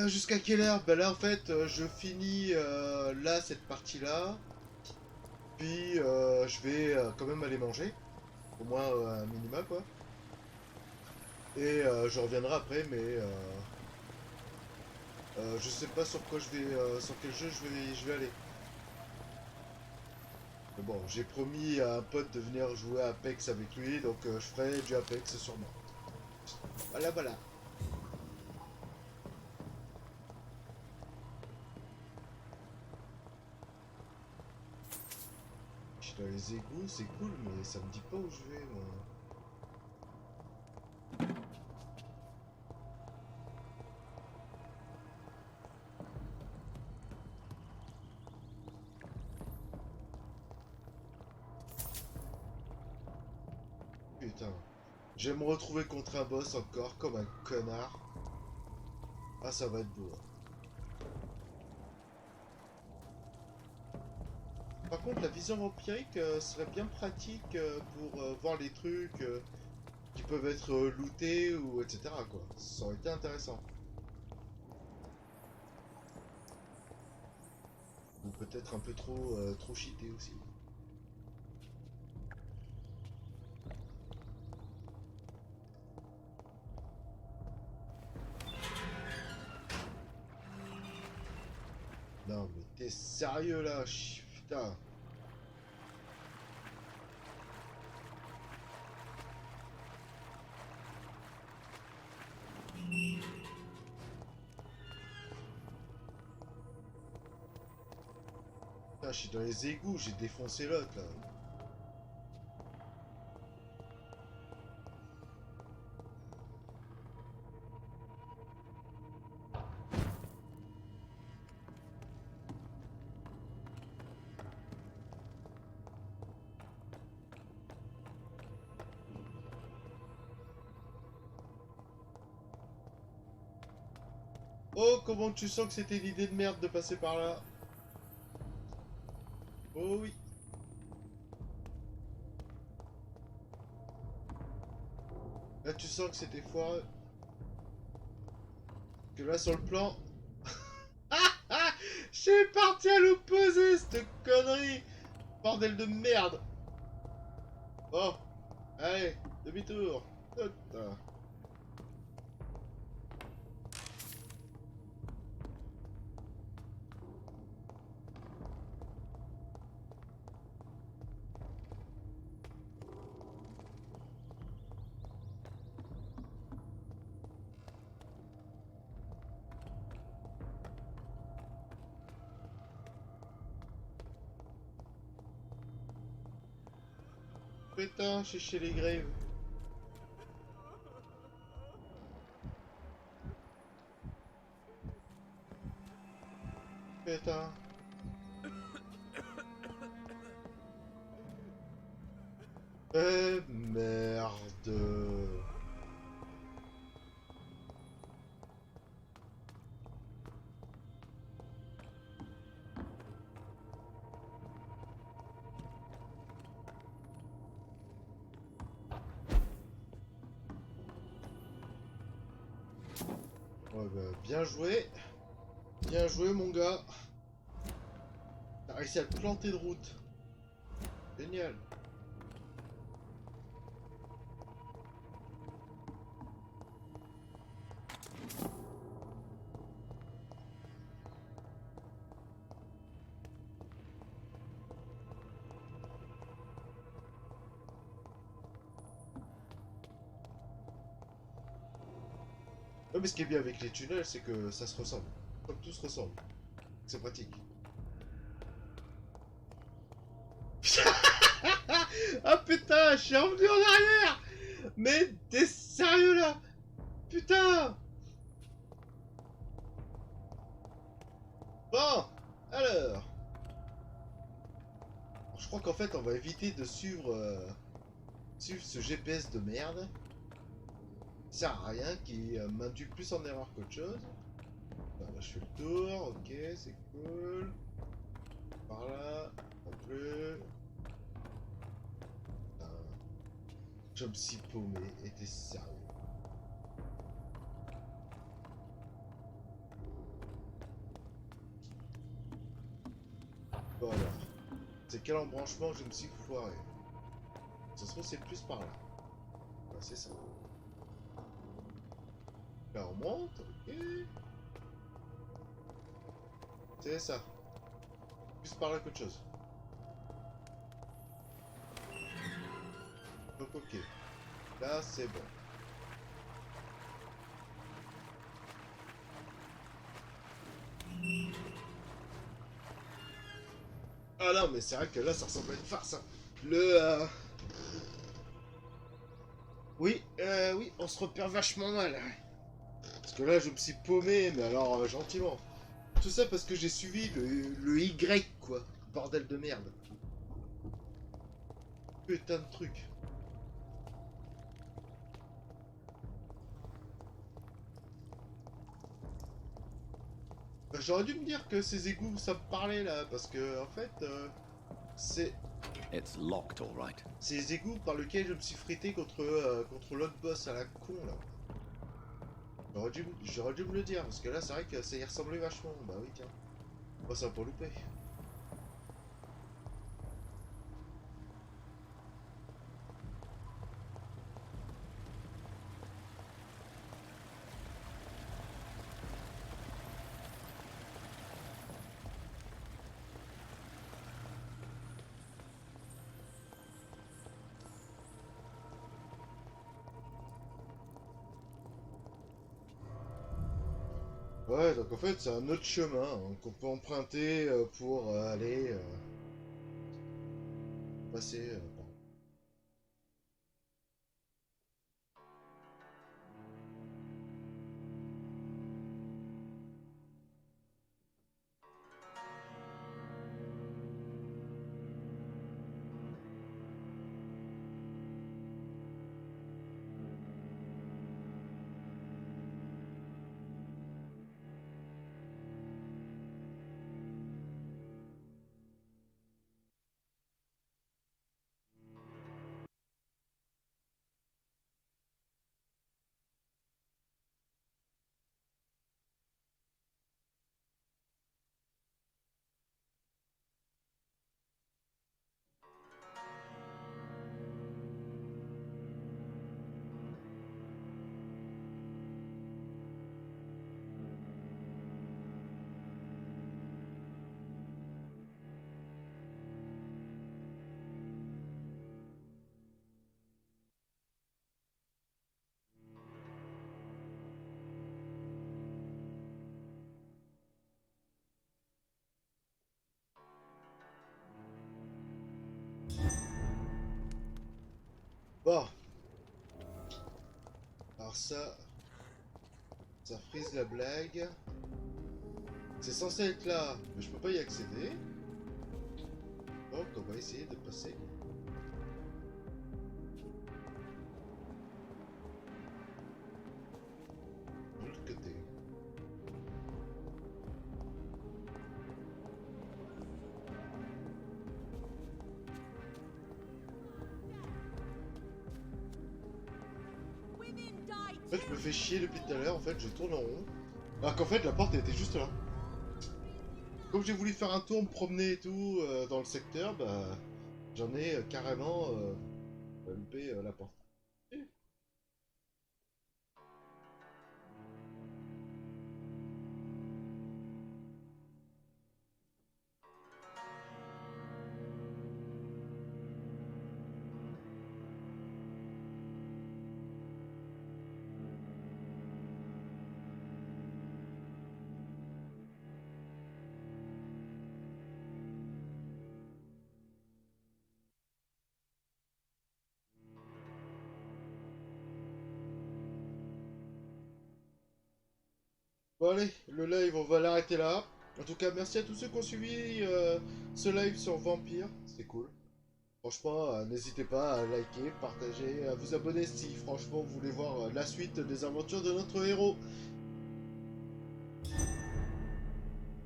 Jusqu'à quelle heure? Ben là en fait je finis là cette partie là. Puis je vais quand même aller manger. Au moins un minima quoi. Et je reviendrai après mais je sais pas sur quoi je vais. Sur quel jeu je vais aller. Mais bon, j'ai promis à un pote de venir jouer à Apex avec lui, donc je ferai du Apex sûrement. Voilà voilà. Je suis dans les égouts, c'est cool, mais ça me dit pas où je vais, moi. Putain. Je vais me retrouver contre un boss encore, comme un connard. Ah, ça va être beau. Par contre, la vision vampirique serait bien pratique pour voir les trucs qui peuvent être lootés ou etc. quoi. Ça aurait été intéressant. Ou peut-être un peu trop cheaté aussi. Non mais t'es sérieux là, putain. Putain, je suis dans les égouts, j'ai défoncé l'autre là. Oh, comment tu sens que c'était l'idée de merde de passer par là? Oh oui. Là, tu sens que c'était foireux. Que là, sur le plan... Je suis parti à l'opposé, cette connerie. Bordel de merde. Oh, allez, demi-tour. Putain. Putain, je suis chez les Graves. Putain. Merde. Ouais, bah, bien joué. Bien joué, mon gars. T'as réussi à te planter de route. Génial. Ouais, mais ce qui est bien avec les tunnels, c'est que ça se ressemble. Comme tout se ressemble. C'est pratique. Ah putain, je suis revenu en arrière. Mais t'es sérieux là? Putain. Bon, alors. Je crois qu'en fait, on va éviter de suivre ce GPS de merde. Ça sert à rien, qui m'induit plus en erreur qu'autre chose. Enfin, là, je fais le tour, ok, c'est cool. Par là, non plus. Putain. Je me suis paumé, et t'es sérieux? Bon alors, c'est quel embranchement je me suis foiré? Ça se trouve c'est plus par là. Ouais, c'est ça. Là on monte, ok. C'est ça. Plus par là qu'autre chose. Donc ok. Là c'est bon. Ah non mais c'est vrai que là ça ressemble à une farce. Hein. Oui, oui, on se repère vachement mal. Parce que là je me suis paumé, mais alors gentiment. Tout ça parce que j'ai suivi le Y quoi. Bordel de merde. Putain de truc. J'aurais dû me dire que ces égouts ça me parlait là, parce que en fait c'est... It's locked, all right. C'est les égouts par lesquels je me suis frité contre l'autre boss à la con là. J'aurais dû me le dire, parce que là c'est vrai que ça y ressemblait vachement. Bah oui tiens. Moi ça va pas louper. Ouais, donc en fait c'est un autre chemin hein, qu'on peut emprunter pour aller passer par... Bon. Alors ça frise la blague. C'est censé être là, mais je peux pas y accéder. Donc on va essayer de passer. De l'autre côté. En fait je me fais chier depuis tout à l'heure, en fait je tourne en rond. Alors qu'en fait la porte elle était juste là. Comme j'ai voulu faire un tour, me promener et tout dans le secteur, bah j'en ai carrément loupé la porte. Bon allez, le live, on va l'arrêter là. En tout cas, merci à tous ceux qui ont suivi ce live sur Vampyr. C'est cool. Franchement, n'hésitez pas à liker, partager, à vous abonner si franchement vous voulez voir la suite des aventures de notre héros.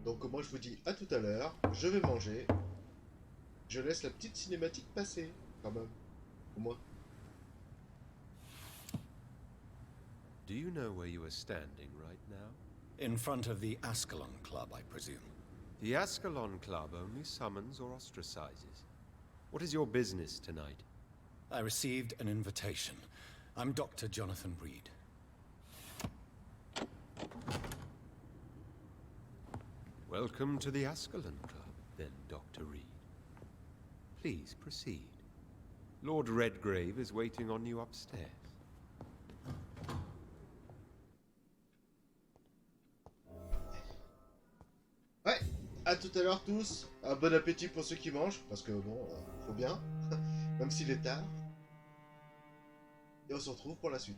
Donc moi je vous dis à tout à l'heure, je vais manger. Je laisse la petite cinématique passer, quand même. Au moins. Do you know where you are standing right now? In front of the Ascalon Club, I presume. The Ascalon Club only summons or ostracizes. What is your business tonight? I received an invitation. I'm Dr. Jonathan Reed. Welcome to the Ascalon Club, then, Dr. Reed. Please proceed. Lord Redgrave is waiting on you upstairs. Ouais, à tout à l'heure tous. Un bon appétit pour ceux qui mangent, parce que bon, faut bien, même s'il est tard. Et on se retrouve pour la suite.